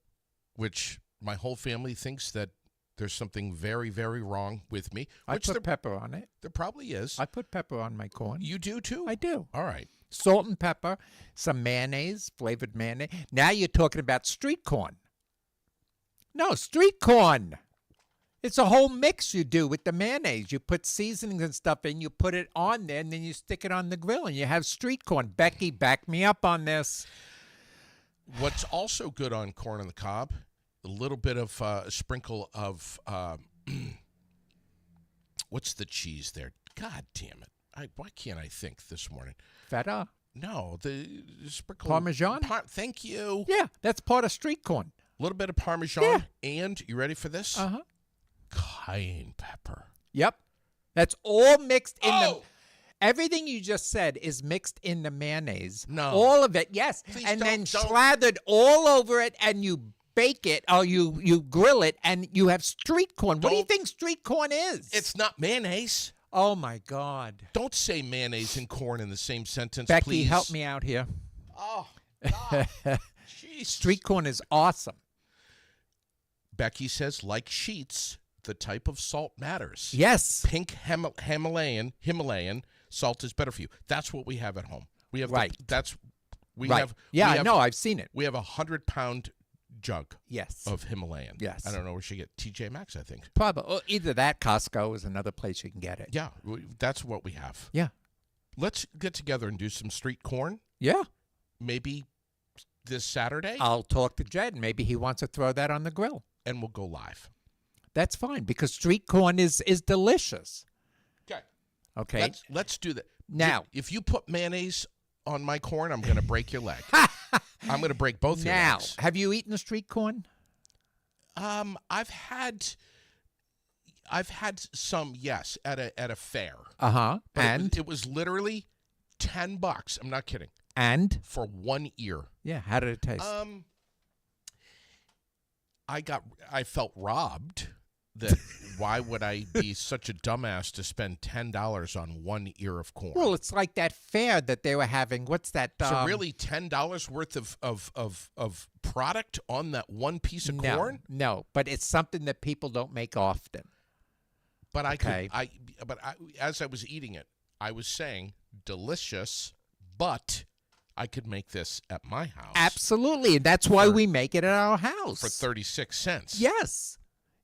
[SPEAKER 1] which my whole family thinks that there's something very, very wrong with me.
[SPEAKER 2] I
[SPEAKER 1] Which
[SPEAKER 2] put pepper on it.
[SPEAKER 1] there probably is.
[SPEAKER 2] I put pepper on my corn.
[SPEAKER 1] You do too?
[SPEAKER 2] I do.
[SPEAKER 1] All right.
[SPEAKER 2] Salt and pepper, some mayonnaise, flavored mayonnaise. Now you're talking about street corn. No, street corn. It's a whole mix you do with the mayonnaise. You put seasonings and stuff in, you put it on there, and then you stick it on the grill, and you have street corn. Becky, back me up on this.
[SPEAKER 1] What's also good on corn on the cob, a little bit of a sprinkle of what's the cheese there? God damn it! Why can't I think this morning?
[SPEAKER 2] Feta?
[SPEAKER 1] No, the sprinkle
[SPEAKER 2] Parmesan?
[SPEAKER 1] Thank you.
[SPEAKER 2] Yeah, that's part of street corn.
[SPEAKER 1] A little bit of Parmesan,
[SPEAKER 2] Yeah.
[SPEAKER 1] and you ready for this?
[SPEAKER 2] Uh-huh.
[SPEAKER 1] Cayenne pepper.
[SPEAKER 2] Yep. That's all mixed in the...
[SPEAKER 1] Oh!
[SPEAKER 2] Everything you just said is mixed in the mayonnaise.
[SPEAKER 1] No.
[SPEAKER 2] All of it, yes.
[SPEAKER 1] Please
[SPEAKER 2] and then
[SPEAKER 1] don't.
[SPEAKER 2] slathered all over it, and you bake it or you grill it, and you have street corn. What do you
[SPEAKER 1] Don't-
[SPEAKER 2] think street corn is?
[SPEAKER 1] It's not mayonnaise.
[SPEAKER 2] Oh my God.
[SPEAKER 1] Don't say mayonnaise and corn in the same sentence,
[SPEAKER 2] Becky,
[SPEAKER 1] please.
[SPEAKER 2] help me out here.
[SPEAKER 1] Oh, God. Jeez.
[SPEAKER 2] Street corn is awesome.
[SPEAKER 1] Becky says, like sheets, the type of salt matters.
[SPEAKER 2] Yes.
[SPEAKER 1] Pink Himalayan salt is better for you. That's what we have at home. We have
[SPEAKER 2] Right.
[SPEAKER 1] we
[SPEAKER 2] Right.
[SPEAKER 1] have
[SPEAKER 2] Yeah,
[SPEAKER 1] we
[SPEAKER 2] I
[SPEAKER 1] have,
[SPEAKER 2] know. I've seen it.
[SPEAKER 1] We have 100-pound jug
[SPEAKER 2] Yes.
[SPEAKER 1] of Himalayan.
[SPEAKER 2] Yes.
[SPEAKER 1] I don't know where she get TJ Maxx, I think.
[SPEAKER 2] Probably. Or either that, Costco is another place you can get it.
[SPEAKER 1] Yeah, that's what we have.
[SPEAKER 2] Yeah.
[SPEAKER 1] Let's get together and do some street corn.
[SPEAKER 2] Yeah.
[SPEAKER 1] Maybe this Saturday,
[SPEAKER 2] I'll talk to Jed. Maybe he wants to throw that on the grill.
[SPEAKER 1] and we'll go live.
[SPEAKER 2] That's fine because street corn is delicious.
[SPEAKER 1] Okay.
[SPEAKER 2] Okay.
[SPEAKER 1] Let's do that.
[SPEAKER 2] Now-
[SPEAKER 1] if you put mayonnaise on my corn, I'm going to break your leg. I'm going to break both your
[SPEAKER 2] Now,
[SPEAKER 1] legs.
[SPEAKER 2] have you eaten the street corn?
[SPEAKER 1] I've had some, yes, at a fair.
[SPEAKER 2] Uh-huh.
[SPEAKER 1] But
[SPEAKER 2] And
[SPEAKER 1] it was literally $10. I'm not kidding.
[SPEAKER 2] and
[SPEAKER 1] For one ear.
[SPEAKER 2] yeah, how did it taste?
[SPEAKER 1] I felt robbed. That why would I be such a dumbass to spend $10 on one ear of corn?
[SPEAKER 2] Well, it's like that fair that they were having. What's that?
[SPEAKER 1] So really, $10 worth of product on that one piece of
[SPEAKER 2] no,
[SPEAKER 1] corn?
[SPEAKER 2] no, but it's something that people don't make often.
[SPEAKER 1] But
[SPEAKER 2] Okay.
[SPEAKER 1] as I was eating it, I was saying delicious, but I could make this at my house
[SPEAKER 2] Absolutely, and that's why we make it at our house
[SPEAKER 1] for 36 cents.
[SPEAKER 2] Yes.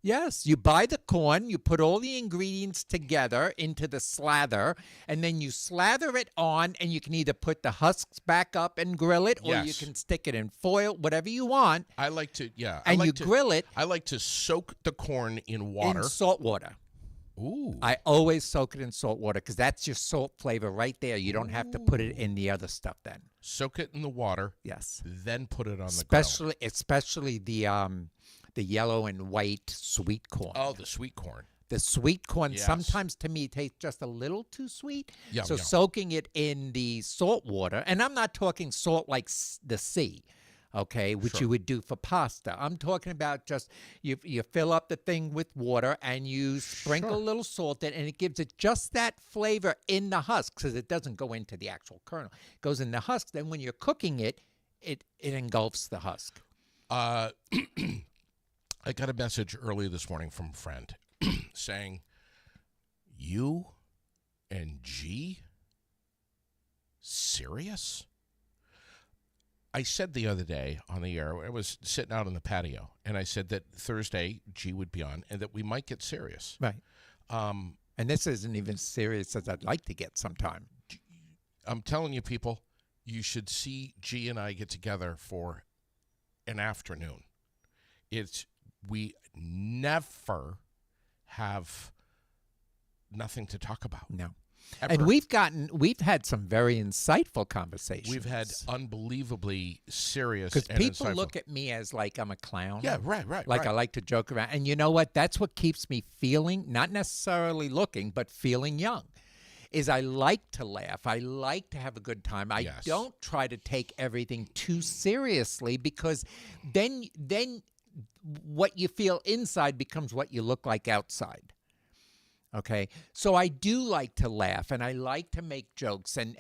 [SPEAKER 2] Yes, you buy the corn, you put all the ingredients together into the slather, and then you slather it on, and you can either put the husks back up and grill it, or you
[SPEAKER 1] Yes.
[SPEAKER 2] can stick it in foil, whatever you want,
[SPEAKER 1] I like to, yeah.
[SPEAKER 2] and
[SPEAKER 1] I like
[SPEAKER 2] you
[SPEAKER 1] to,
[SPEAKER 2] grill it
[SPEAKER 1] I like to soak the corn in water.
[SPEAKER 2] in salt water.
[SPEAKER 1] Ooh.
[SPEAKER 2] I always soak it in salt water because that's your salt flavor right there. You don't have to put it in the other stuff then.
[SPEAKER 1] Soak it in the water,
[SPEAKER 2] Yes.
[SPEAKER 1] then put it on the grill.
[SPEAKER 2] Especially the yellow and white sweet corn.
[SPEAKER 1] Oh, the sweet corn.
[SPEAKER 2] The sweet corn
[SPEAKER 1] Yes.
[SPEAKER 2] sometimes to me tastes just a little too sweet.
[SPEAKER 1] Yeah,
[SPEAKER 2] so
[SPEAKER 1] yeah.
[SPEAKER 2] soaking it in the salt water, and I'm not talking salt like the sea, okay, which
[SPEAKER 1] Sure.
[SPEAKER 2] you would do for pasta. I'm talking about just you fill up the thing with water and you sprinkle a little salt in, and it gives it just that flavor in the husk because it doesn't go into the actual kernel. It goes in the husk. Then when you're cooking it, it engulfs the husk.
[SPEAKER 1] I got a message early this morning from a friend saying, "You and G? Serious?" I said the other day on the air, I was sitting out on the patio, and I said that Thursday G would be on and that we might get serious.
[SPEAKER 2] Right. And this isn't even serious as I'd like to get sometime.
[SPEAKER 1] I'm telling you, people, you should see G and I get together for an afternoon. We never have nothing to talk about.
[SPEAKER 2] No.
[SPEAKER 1] Ever.
[SPEAKER 2] And we've had some very insightful conversations.
[SPEAKER 1] We've had unbelievably serious
[SPEAKER 2] because
[SPEAKER 1] and
[SPEAKER 2] people
[SPEAKER 1] insightful.
[SPEAKER 2] look at me as like I'm a clown.
[SPEAKER 1] Yeah, right.
[SPEAKER 2] Like I like to joke around. And you know what? That's what keeps me feeling, not necessarily looking, but feeling young. Is I like to laugh. I like to have a good time. I
[SPEAKER 1] Yes.
[SPEAKER 2] don't try to take everything too seriously because then what you feel inside becomes what you look like outside. Okay, so I do like to laugh and I like to make jokes. And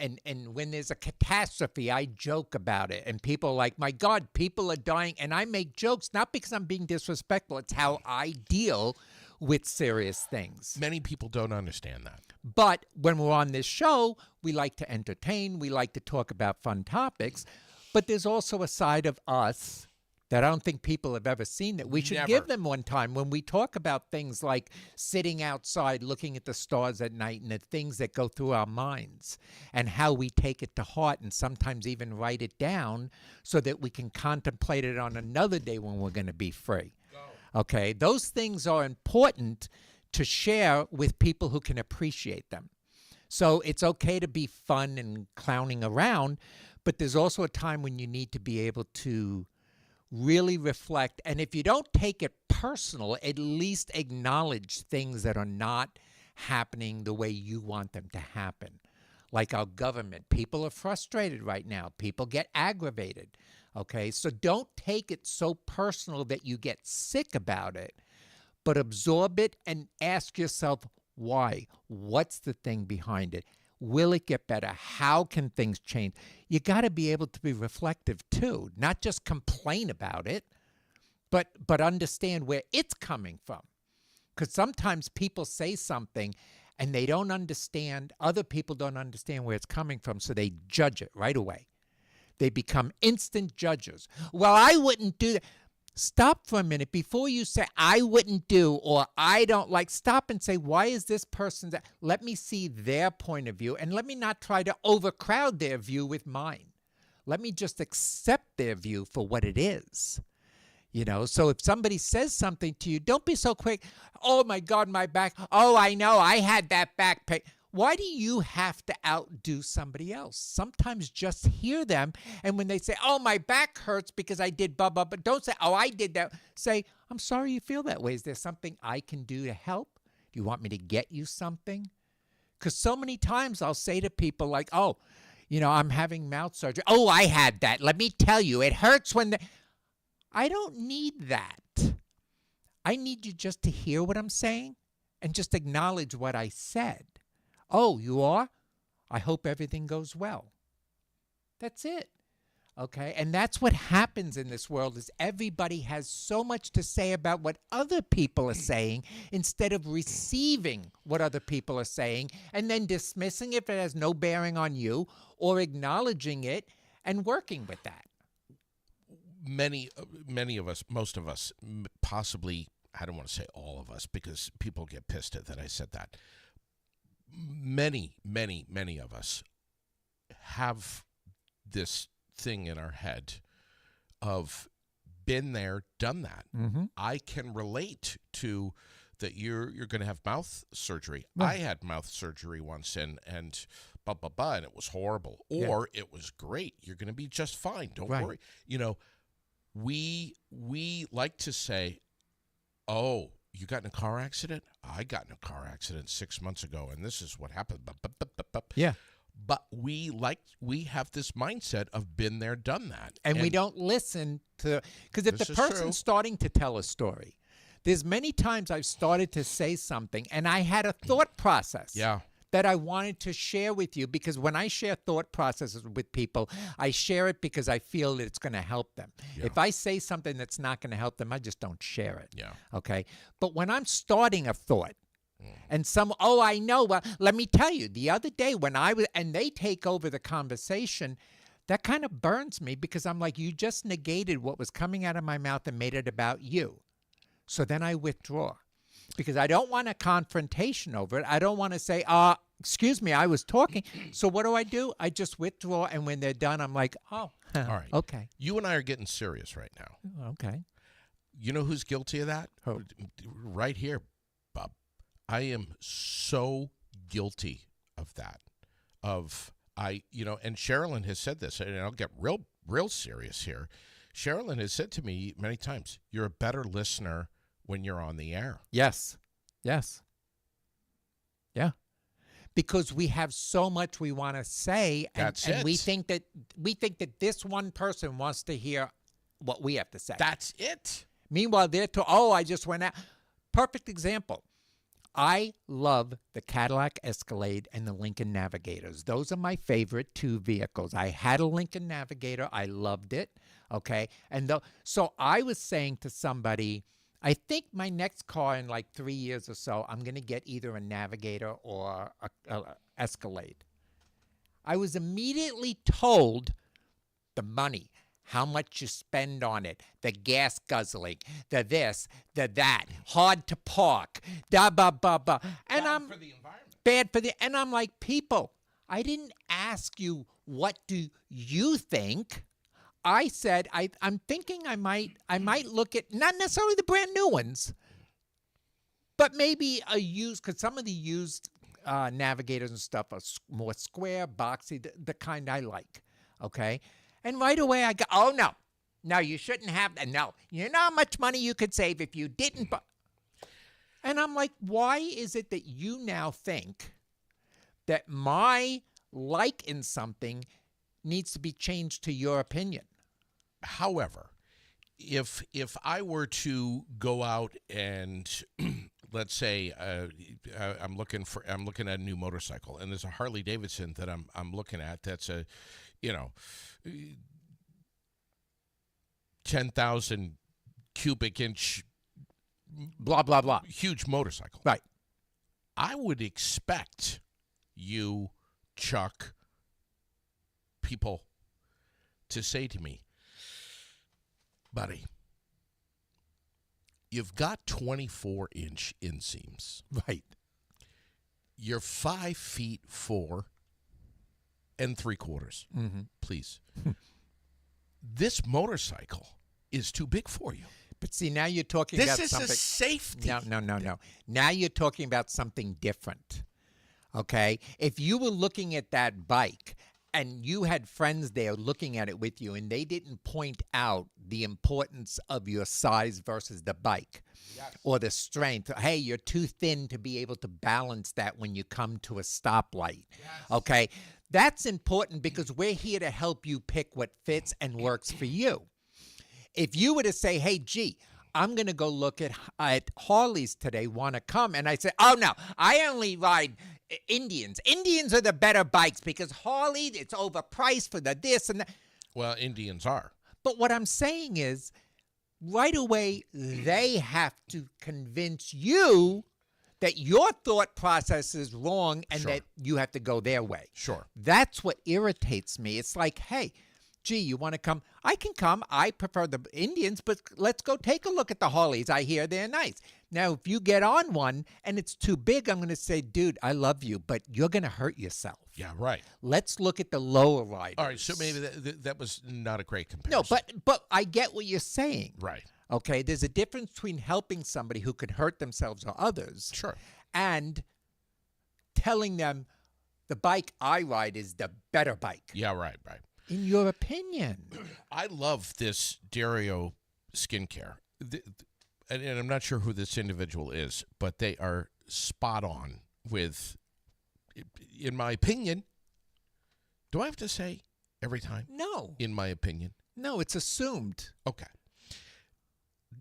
[SPEAKER 2] when there's a catastrophe, I joke about it. And people are like, my God, people are dying. And I make jokes, not because I'm being disrespectful. It's how I deal with serious things.
[SPEAKER 1] Many people don't understand that.
[SPEAKER 2] But when we're on this show, we like to entertain. We like to talk about fun topics. But there's also a side of us that I don't think people have ever seen that we should
[SPEAKER 1] Never.
[SPEAKER 2] give them one time when we talk about things like sitting outside looking at the stars at night and the things that go through our minds and how we take it to heart and sometimes even write it down so that we can contemplate it on another day when we're going to be free. Okay, those things are important to share with people who can appreciate them. So it's okay to be fun and clowning around, but there's also a time when you need to be able to really reflect. And if you don't take it personal, at least acknowledge things that are not happening the way you want them to happen. Like our government. People are frustrated right now. People get aggravated. Okay, so don't take it so personal that you get sick about it, but absorb it and ask yourself why. What's the thing behind it? Will it get better? How can things change? You got to be able to be reflective too, not just complain about it, but understand where it's coming from. Because sometimes people say something and they don't understand, other people don't understand where it's coming from, so they judge it right away. They become instant judges. Well, I wouldn't do that. Stop for a minute before you say, I wouldn't do, or I don't like. Stop and say, why is this person that? Let me see their point of view, and let me not try to overcrowd their view with mine. Let me just accept their view for what it is. You know, so if somebody says something to you, don't be so quick. Oh, my God, my back. Oh, I know, I had that back pain. Why do you have to outdo somebody else? Sometimes just hear them, and when they say, oh, my back hurts because I did blah, blah, but don't say, oh, I did that. Say, I'm sorry you feel that way. Is there something I can do to help? Do you want me to get you something? Because so many times I'll say to people like, oh, you know, I'm having mouth surgery. Oh, I had that. Let me tell you, it hurts when I don't need that. I need you just to hear what I'm saying and just acknowledge what I said. Oh, you are? I hope everything goes well. That's it. Okay? And that's what happens in this world is everybody has so much to say about what other people are saying instead of receiving what other people are saying and then dismissing it if it has no bearing on you or acknowledging it and working with that.
[SPEAKER 1] Many of us, most of us, possibly, I don't want to say all of us because people get pissed at that I said that. Many of us have this thing in our head of been there, done that.
[SPEAKER 2] Mm-hmm.
[SPEAKER 1] I can relate to that you're going to have mouth surgery.
[SPEAKER 2] Right.
[SPEAKER 1] I had mouth surgery once and blah, blah, blah, and it was horrible. Or it was great. You're going to be just fine. Don't worry. You know, we like to say, oh, you got in a car accident? I got in a car accident 6 months ago, and this is what happened.
[SPEAKER 2] Yeah.
[SPEAKER 1] But we have this mindset of been there, done that.
[SPEAKER 2] And we don't listen to, because if
[SPEAKER 1] This
[SPEAKER 2] the
[SPEAKER 1] is true.
[SPEAKER 2] person's starting to tell a story, there's many times I've started to say something and I had a thought process.
[SPEAKER 1] Yeah.
[SPEAKER 2] That I wanted to share with you, because when I share thought processes with people, I share it because I feel that it's going to help them.
[SPEAKER 1] Yeah.
[SPEAKER 2] If I say something that's not going to help them, I just don't share it.
[SPEAKER 1] Yeah.
[SPEAKER 2] Okay? But when I'm starting a thought, and I know, well, let me tell you, the other day when and they take over the conversation, that kind of burns me because I'm like, you just negated what was coming out of my mouth and made it about you. So then I withdraw. Because I don't want a confrontation over it. I don't want to say, excuse me, I was talking. So what do? I just withdraw, and when they're done, I'm like, oh,
[SPEAKER 1] All right.
[SPEAKER 2] okay.
[SPEAKER 1] You and I are getting serious right now.
[SPEAKER 2] Okay.
[SPEAKER 1] You know who's guilty of that?
[SPEAKER 2] Who?
[SPEAKER 1] Right here, Bob. I am so guilty of that. And Sherilyn has said this, and I'll get real serious here. Sherilyn has said to me many times, you're a better listener when you're on the air.
[SPEAKER 2] Yes. Yes. Yeah. Because we have so much we want to say, and we think that this one person wants to hear what we have to say.
[SPEAKER 1] That's it.
[SPEAKER 2] Meanwhile, I just went out. Perfect example. I love the Cadillac Escalade and the Lincoln Navigators. Those are my favorite two vehicles. I had a Lincoln Navigator. I loved it. Okay. So I was saying to somebody, I think my next car in like 3 years or so, I'm going to get either a Navigator or a Escalade. I was immediately told the money, how much you spend on it, the gas guzzling, the this, the that, hard to park, da ba ba ba. And
[SPEAKER 1] Bad for the environment.
[SPEAKER 2] Bad for and I'm like, people, I didn't ask you what do you think. I said I'm thinking I might look at not necessarily the brand new ones, but maybe a used, because some of the used Navigators and stuff are more square, boxy, the kind I like. Okay, and right away I go, oh no, you shouldn't have that. No, you know how much money you could save if you didn't. And I'm like, why is it that you now think that my like in something needs to be changed to your opinion?
[SPEAKER 1] However, if I were to go out and let's say I'm looking at a new motorcycle, and there's a Harley Davidson that I'm looking at that's a 10,000 cubic inch
[SPEAKER 2] Blah, blah, blah.
[SPEAKER 1] huge motorcycle.
[SPEAKER 2] Right.
[SPEAKER 1] I would expect you, Chuck, people to say to me, buddy, you've got 24-inch inseams.
[SPEAKER 2] Right.
[SPEAKER 1] You're 5'4" and 3/4.
[SPEAKER 2] Mm-hmm.
[SPEAKER 1] Please. This motorcycle is too big for you.
[SPEAKER 2] But see, now you're talking
[SPEAKER 1] This
[SPEAKER 2] about
[SPEAKER 1] is
[SPEAKER 2] something.
[SPEAKER 1] a safety.
[SPEAKER 2] No. Now you're talking about something different. Okay? If you were looking at that bike and you had friends there looking at it with you and they didn't point out the importance of your size versus the bike or the strength, hey, you're too thin to be able to balance that when you come to a stoplight. Okay? That's important because we're here to help you pick what fits and works for you. If you were to say, hey, gee, I'm going to go look at Harleys today, want to come? And I say, oh, no, I only ride Indians. Indians are the better bikes because Harley, it's overpriced for the this and that.
[SPEAKER 1] Well, Indians are.
[SPEAKER 2] But what I'm saying is, right away, they have to convince you that your thought process is wrong and
[SPEAKER 1] Sure.
[SPEAKER 2] that you have to go their way.
[SPEAKER 1] Sure.
[SPEAKER 2] That's what irritates me. It's like, hey, gee, you want to come? I can come. I prefer the Indians, but let's go take a look at the Harleys. I hear they're nice. Now, if you get on one and it's too big, I'm going to say, dude, I love you, but you're going to hurt yourself.
[SPEAKER 1] Yeah, right.
[SPEAKER 2] Let's look at the lower riders.
[SPEAKER 1] All right, so maybe that was not a great comparison.
[SPEAKER 2] No, but I get what you're saying.
[SPEAKER 1] Right.
[SPEAKER 2] Okay, there's a difference between helping somebody who could hurt themselves or others
[SPEAKER 1] Sure.
[SPEAKER 2] and telling them the bike I ride is the better bike.
[SPEAKER 1] Yeah, right.
[SPEAKER 2] In your opinion.
[SPEAKER 1] I love this Dario skincare. And I'm not sure who this individual is, but they are spot on with, in my opinion. Do I have to say every time?
[SPEAKER 2] No.
[SPEAKER 1] In my opinion.
[SPEAKER 2] No, it's assumed.
[SPEAKER 1] Okay.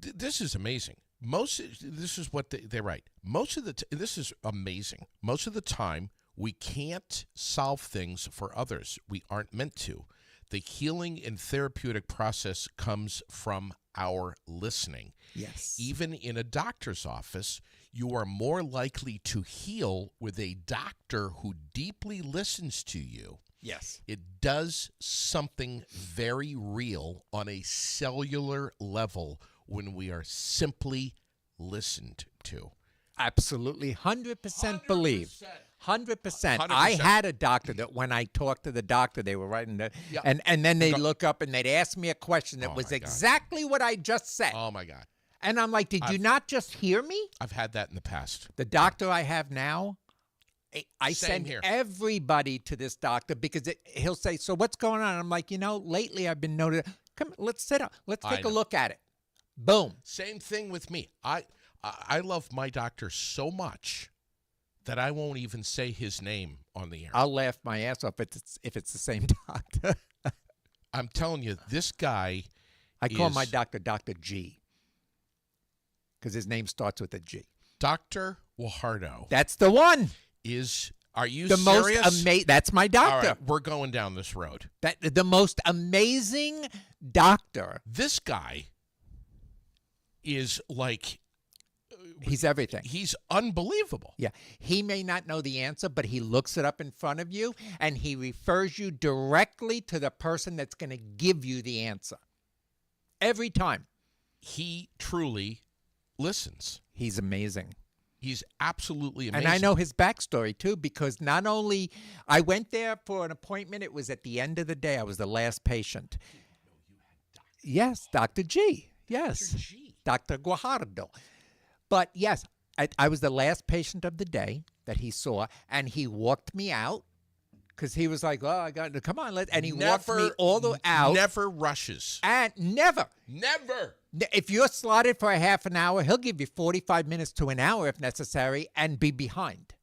[SPEAKER 1] This is amazing. This is what they write. This is amazing. Most of the time, we can't solve things for others. We aren't meant to. The healing and therapeutic process comes from our listening.
[SPEAKER 2] Yes.
[SPEAKER 1] Even in a doctor's office, you are more likely to heal with a doctor who deeply listens to you.
[SPEAKER 2] Yes.
[SPEAKER 1] It does something very real on a cellular level when we are simply listened to.
[SPEAKER 2] Absolutely. 100% believe. 100%.
[SPEAKER 1] 100%.
[SPEAKER 2] I had a doctor that when I talked to the doctor, they were writing that.
[SPEAKER 1] Yeah.
[SPEAKER 2] And then they'd look up and they'd ask me a question that
[SPEAKER 1] Oh,
[SPEAKER 2] was
[SPEAKER 1] my God.
[SPEAKER 2] exactly what I just said.
[SPEAKER 1] Oh, my God.
[SPEAKER 2] And I'm like, did you not just hear me?
[SPEAKER 1] I've had that in the past.
[SPEAKER 2] The doctor I have now, I
[SPEAKER 1] Same
[SPEAKER 2] send
[SPEAKER 1] here.
[SPEAKER 2] everybody to this doctor because he'll say, so what's going on? I'm like, lately I've been noticing. Come, let's sit up. Let's
[SPEAKER 1] I
[SPEAKER 2] take a
[SPEAKER 1] know.
[SPEAKER 2] look at it. Boom.
[SPEAKER 1] Same thing with me. I love my doctor so much that I won't even say his name on the air.
[SPEAKER 2] I'll laugh my ass off if it's the same doctor.
[SPEAKER 1] I'm telling you, this guy
[SPEAKER 2] I call my
[SPEAKER 1] is-
[SPEAKER 2] doctor Dr. G because his name starts with a G.
[SPEAKER 1] Dr. Guajardo
[SPEAKER 2] That's the one.
[SPEAKER 1] are you
[SPEAKER 2] The
[SPEAKER 1] serious?
[SPEAKER 2] most amazing. That's my
[SPEAKER 1] All
[SPEAKER 2] doctor.
[SPEAKER 1] right, we're going down this road.
[SPEAKER 2] The most amazing doctor.
[SPEAKER 1] This guy is like,
[SPEAKER 2] He's everything.
[SPEAKER 1] he's unbelievable.
[SPEAKER 2] Yeah. He may not know the answer, but he looks it up in front of you and he refers you directly to the person that's going to give you the answer. Every time.
[SPEAKER 1] He truly listens.
[SPEAKER 2] He's amazing.
[SPEAKER 1] He's absolutely amazing.
[SPEAKER 2] And I know his backstory too, because not only I went there for an appointment, it was at the end of the day. I was the last patient. Yes, Dr. G. Yes.
[SPEAKER 1] Dr. G.
[SPEAKER 2] Dr. Guajardo. But yes, I was the last patient of the day that he saw, and he walked me out because he was like, "Oh, I got to come on," and he walked me all the way out.
[SPEAKER 1] Never rushes.
[SPEAKER 2] And never.
[SPEAKER 1] Never.
[SPEAKER 2] If you're slotted for a half an hour, he'll give you 45 minutes to an hour if necessary and be behind.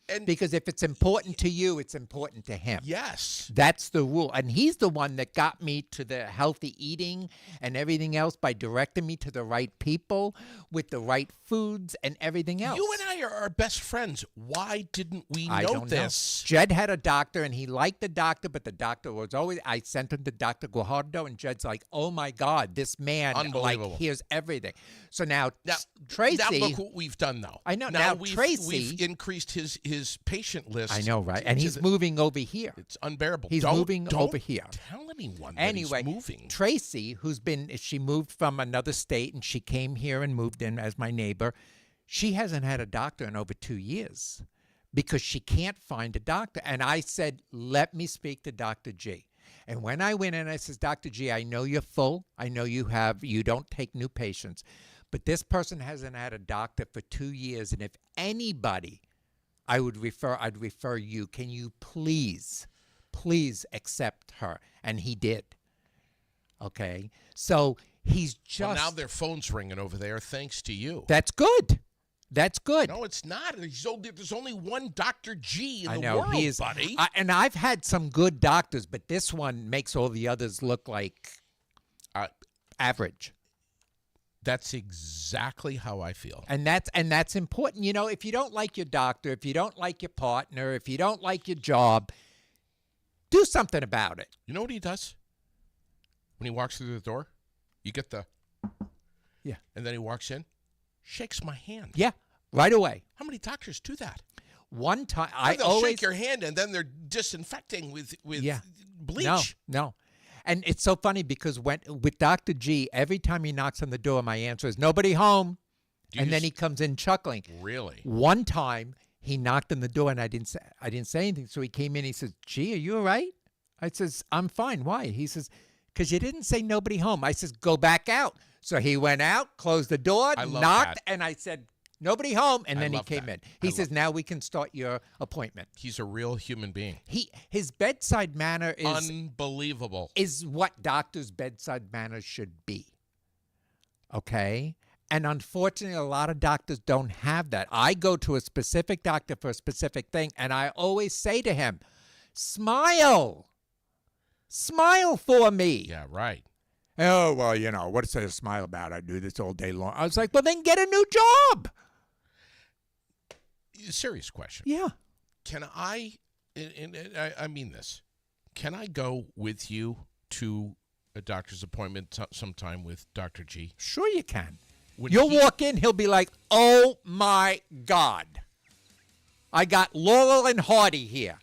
[SPEAKER 1] And-
[SPEAKER 2] because if it's important to you, it's important to him.
[SPEAKER 1] Yes.
[SPEAKER 2] That's the rule. And he's the one that got me to the healthy eating and everything else by directing me to the right people with the right foods and everything else.
[SPEAKER 1] You and I are our best friends. Why didn't we
[SPEAKER 2] I
[SPEAKER 1] know
[SPEAKER 2] don't
[SPEAKER 1] this?
[SPEAKER 2] know. Jed had a doctor and he liked the doctor, but the doctor was always, I sent him to Dr. Guajardo and Jed's like, oh my God, this man like
[SPEAKER 1] Unbelievable.
[SPEAKER 2] hears everything. So now,
[SPEAKER 1] Now,
[SPEAKER 2] Tracy.
[SPEAKER 1] Now look what we've done, though.
[SPEAKER 2] I know.
[SPEAKER 1] Now
[SPEAKER 2] Now,
[SPEAKER 1] we've
[SPEAKER 2] Tracy-
[SPEAKER 1] increased his patient list.
[SPEAKER 2] I know, right? And
[SPEAKER 1] to
[SPEAKER 2] he's
[SPEAKER 1] the-
[SPEAKER 2] moving over here.
[SPEAKER 1] It's unbearable.
[SPEAKER 2] He's
[SPEAKER 1] Don't-
[SPEAKER 2] moving
[SPEAKER 1] don't
[SPEAKER 2] over here.
[SPEAKER 1] Tell anyone that
[SPEAKER 2] Anyway,
[SPEAKER 1] he's moving.
[SPEAKER 2] Tracy, she moved from another state and she came here and moved in as my neighbor. She hasn't had a doctor in over 2 years because she can't find a doctor. And I said, let me speak to Dr. G. And when I went in, I says, Dr. G, I know you're full. I know you don't take new patients. But this person hasn't had a doctor for 2 years. And if anybody I'd refer you. Can you please accept her? And he did. Okay. So he's just.
[SPEAKER 1] Well, now their phone's ringing over there thanks to you.
[SPEAKER 2] That's good. That's good.
[SPEAKER 1] No, it's not. There's only one Dr. G in
[SPEAKER 2] I
[SPEAKER 1] the
[SPEAKER 2] know
[SPEAKER 1] world,
[SPEAKER 2] he is,
[SPEAKER 1] buddy.
[SPEAKER 2] and I've had some good doctors, but this one makes all the others look like average.
[SPEAKER 1] That's exactly how I feel.
[SPEAKER 2] And that's important. You know, if you don't like your doctor, if you don't like your partner, if you don't like your job, do something about it.
[SPEAKER 1] You know what he does? When he walks through the door, you get the...
[SPEAKER 2] Yeah.
[SPEAKER 1] And then he walks in, shakes my hand.
[SPEAKER 2] Yeah, right away.
[SPEAKER 1] How many doctors do that?
[SPEAKER 2] One time,
[SPEAKER 1] They'll
[SPEAKER 2] always
[SPEAKER 1] shake your hand and then they're disinfecting with
[SPEAKER 2] Yeah.
[SPEAKER 1] bleach.
[SPEAKER 2] No. And it's so funny because with Dr. G, every time he knocks on the door, my answer is nobody home.
[SPEAKER 1] Do you
[SPEAKER 2] And then
[SPEAKER 1] just-
[SPEAKER 2] he comes in chuckling.
[SPEAKER 1] Really?
[SPEAKER 2] One time he knocked on the door and I didn't say anything. So he came in. He says, "Gee, are you all right?" I says, "I'm fine. Why?" He says, "Because you didn't say nobody home." I says, "Go back out." So he went out, closed the door,
[SPEAKER 1] I love
[SPEAKER 2] knocked,
[SPEAKER 1] that.
[SPEAKER 2] and I said, "Nobody home." And
[SPEAKER 1] I
[SPEAKER 2] then he
[SPEAKER 1] love
[SPEAKER 2] came
[SPEAKER 1] that.
[SPEAKER 2] in. He
[SPEAKER 1] I
[SPEAKER 2] says, "Now we can start your appointment."
[SPEAKER 1] He's a real human being.
[SPEAKER 2] His bedside manner is
[SPEAKER 1] Unbelievable.
[SPEAKER 2] what doctors' bedside manners should be. Okay? And unfortunately, a lot of doctors don't have that. I go to a specific doctor for a specific thing, and I always say to him, smile. Smile for me.
[SPEAKER 1] Yeah, right.
[SPEAKER 2] Oh, well, you know, what's there to smile about? I do this all day long. I was like, well, then get a new job.
[SPEAKER 1] Serious question.
[SPEAKER 2] Yeah.
[SPEAKER 1] Can I, and I mean this, can I go with you to a doctor's appointment sometime with Dr. G?
[SPEAKER 2] Sure you can.
[SPEAKER 1] When
[SPEAKER 2] You'll
[SPEAKER 1] he-
[SPEAKER 2] walk in, he'll be like, oh, my God. I got Laurel and Hardy here.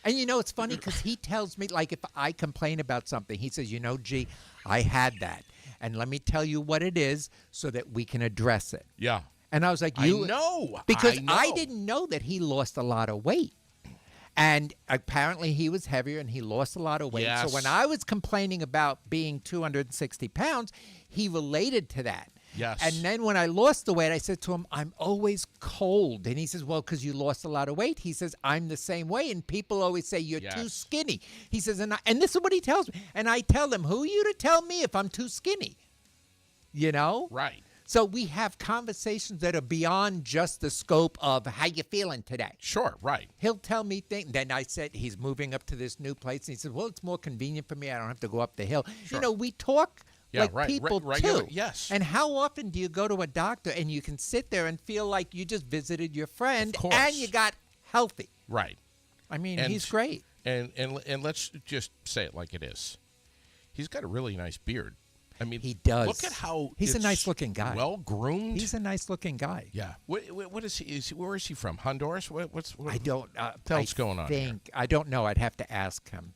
[SPEAKER 2] And, you know, it's funny because he tells me, like, if I complain about something, he says, you know, G, I had that. And let me tell you what it is so that we can address it.
[SPEAKER 1] Yeah.
[SPEAKER 2] And I was like,
[SPEAKER 1] I
[SPEAKER 2] you
[SPEAKER 1] know.
[SPEAKER 2] because
[SPEAKER 1] I
[SPEAKER 2] I
[SPEAKER 1] know.
[SPEAKER 2] didn't know that he lost a lot of weight. And apparently he was heavier and he lost a lot of weight.
[SPEAKER 1] Yes.
[SPEAKER 2] So when I was complaining about being 260 pounds, he related to that.
[SPEAKER 1] Yes.
[SPEAKER 2] And then when I lost the weight, I said to him, I'm always cold. And he says, well, because you lost a lot of weight. He says, I'm the same way. And people always say, you're too
[SPEAKER 1] Yes.
[SPEAKER 2] skinny. He says, and this is what he tells me. And I tell him, who are you to tell me if I'm too skinny? You know?
[SPEAKER 1] Right.
[SPEAKER 2] So we have conversations that are beyond just the scope of how you feeling today.
[SPEAKER 1] Sure, right.
[SPEAKER 2] He'll tell me things. Then I said he's moving up to this new place, and he said, "Well, it's more convenient for me. I don't have to go up the hill."
[SPEAKER 1] Sure.
[SPEAKER 2] You know, we talk
[SPEAKER 1] Yeah,
[SPEAKER 2] like
[SPEAKER 1] right.
[SPEAKER 2] people
[SPEAKER 1] Regular-
[SPEAKER 2] too.
[SPEAKER 1] yes.
[SPEAKER 2] And how often do you go to a doctor and you can sit there and feel like you just visited your friend
[SPEAKER 1] Of course.
[SPEAKER 2] and you got healthy?
[SPEAKER 1] Right.
[SPEAKER 2] I mean,
[SPEAKER 1] And-
[SPEAKER 2] he's great.
[SPEAKER 1] And let's just say it like it is. He's got a really nice beard. I mean,
[SPEAKER 2] He does.
[SPEAKER 1] Look at how
[SPEAKER 2] He's a
[SPEAKER 1] it's
[SPEAKER 2] nice-looking guy.
[SPEAKER 1] Well groomed.
[SPEAKER 2] He's a nice-looking guy.
[SPEAKER 1] Yeah. What is he? Where is he from? Honduras? What?
[SPEAKER 2] I don't.
[SPEAKER 1] Tell what's going on here.
[SPEAKER 2] I don't know. I'd have to ask him.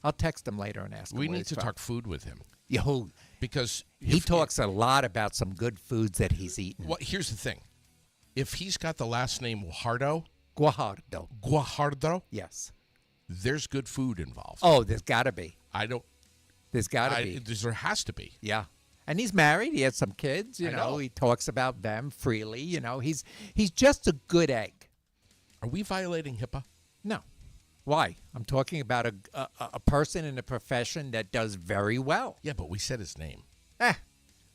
[SPEAKER 2] I'll text him later and ask him.
[SPEAKER 1] We
[SPEAKER 2] where
[SPEAKER 1] need
[SPEAKER 2] he's
[SPEAKER 1] to
[SPEAKER 2] from.
[SPEAKER 1] talk food with him
[SPEAKER 2] Yo,
[SPEAKER 1] because
[SPEAKER 2] he
[SPEAKER 1] if-
[SPEAKER 2] talks a lot about some good foods that he's eaten.
[SPEAKER 1] Well, here's the thing: if he's got the last name
[SPEAKER 2] Guajardo.
[SPEAKER 1] Guajardo,
[SPEAKER 2] Yes.
[SPEAKER 1] there's good food involved.
[SPEAKER 2] Oh, there's got to be.
[SPEAKER 1] I don't.
[SPEAKER 2] There's got to be.
[SPEAKER 1] There has to be.
[SPEAKER 2] Yeah. And he's married. He has some kids. You
[SPEAKER 1] I
[SPEAKER 2] know,
[SPEAKER 1] know.
[SPEAKER 2] he talks about them freely. You know, he's just a good egg.
[SPEAKER 1] Are we violating HIPAA?
[SPEAKER 2] No. Why? I'm talking about a person in a profession that does very well.
[SPEAKER 1] Yeah, but we said his name.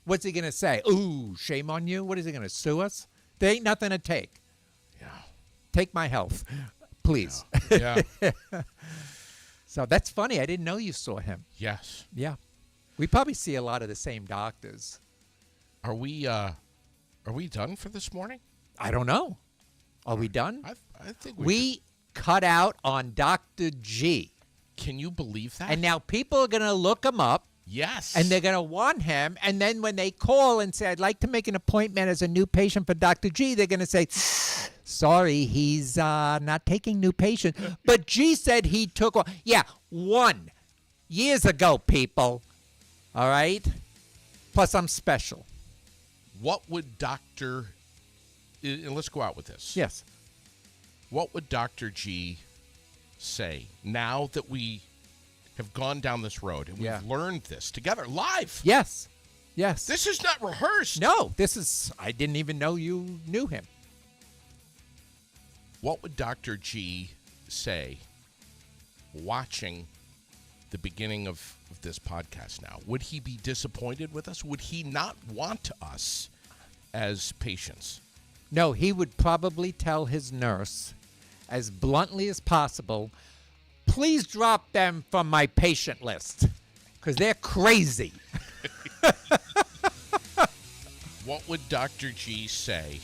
[SPEAKER 2] What's he going to say? Ooh, shame on you. What is he going to sue us? There ain't nothing to take. take my health, please.
[SPEAKER 1] Yeah.
[SPEAKER 2] So that's funny. I didn't know you saw him.
[SPEAKER 1] Yes.
[SPEAKER 2] Yeah. We probably see a lot of the same doctors.
[SPEAKER 1] Are we done for this morning?
[SPEAKER 2] I don't know. Are we done?
[SPEAKER 1] I think
[SPEAKER 2] We cut out on Dr. G.
[SPEAKER 1] Can you believe that?
[SPEAKER 2] And now people are going to look him up.
[SPEAKER 1] yes.
[SPEAKER 2] And they're going to want him. And then when they call and say, I'd like to make an appointment as a new patient for Dr. G, they're going to say, sorry, he's not taking new patients. But G said he took one. Yeah, 1 years ago, people. All right? Plus, I'm special.
[SPEAKER 1] What would Dr. And let's go out with this.
[SPEAKER 2] Yes.
[SPEAKER 1] What would Dr. G say now that we have gone down this road and
[SPEAKER 2] Yeah.
[SPEAKER 1] we've learned this together live?
[SPEAKER 2] Yes. Yes.
[SPEAKER 1] This is not rehearsed.
[SPEAKER 2] No, this is, I didn't even know you knew him.
[SPEAKER 1] What would Dr. G say watching the beginning of this podcast now? Would he be disappointed with us? Would he not want us as patients?
[SPEAKER 2] No, he would probably tell his nurse as bluntly as possible, please drop them from my patient list because they're crazy.
[SPEAKER 1] What would Dr. G say?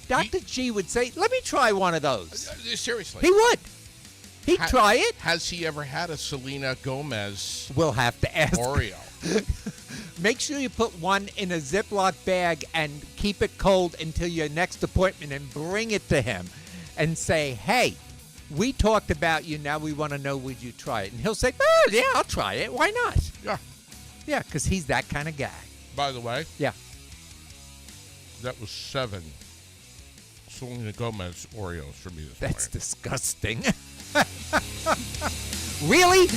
[SPEAKER 2] Dr. G would say, let me try one of those.
[SPEAKER 1] Seriously.
[SPEAKER 2] He would. He'd
[SPEAKER 1] Ha-
[SPEAKER 2] try it.
[SPEAKER 1] Has he ever had a Selena Gomez
[SPEAKER 2] We'll have to ask.
[SPEAKER 1] Oreo?
[SPEAKER 2] Make sure you put one in a Ziploc bag and keep it cold until your next appointment and bring it to him and say, hey, we talked about you. Now we want to know, would you try it? And he'll say, oh, yeah, I'll try it. Why not?
[SPEAKER 1] Yeah.
[SPEAKER 2] Yeah, because he's that kind of guy.
[SPEAKER 1] By the way,
[SPEAKER 2] Yeah.
[SPEAKER 1] that was 7 Selena Gomez Oreos for me this
[SPEAKER 2] That's
[SPEAKER 1] morning.
[SPEAKER 2] disgusting. Really?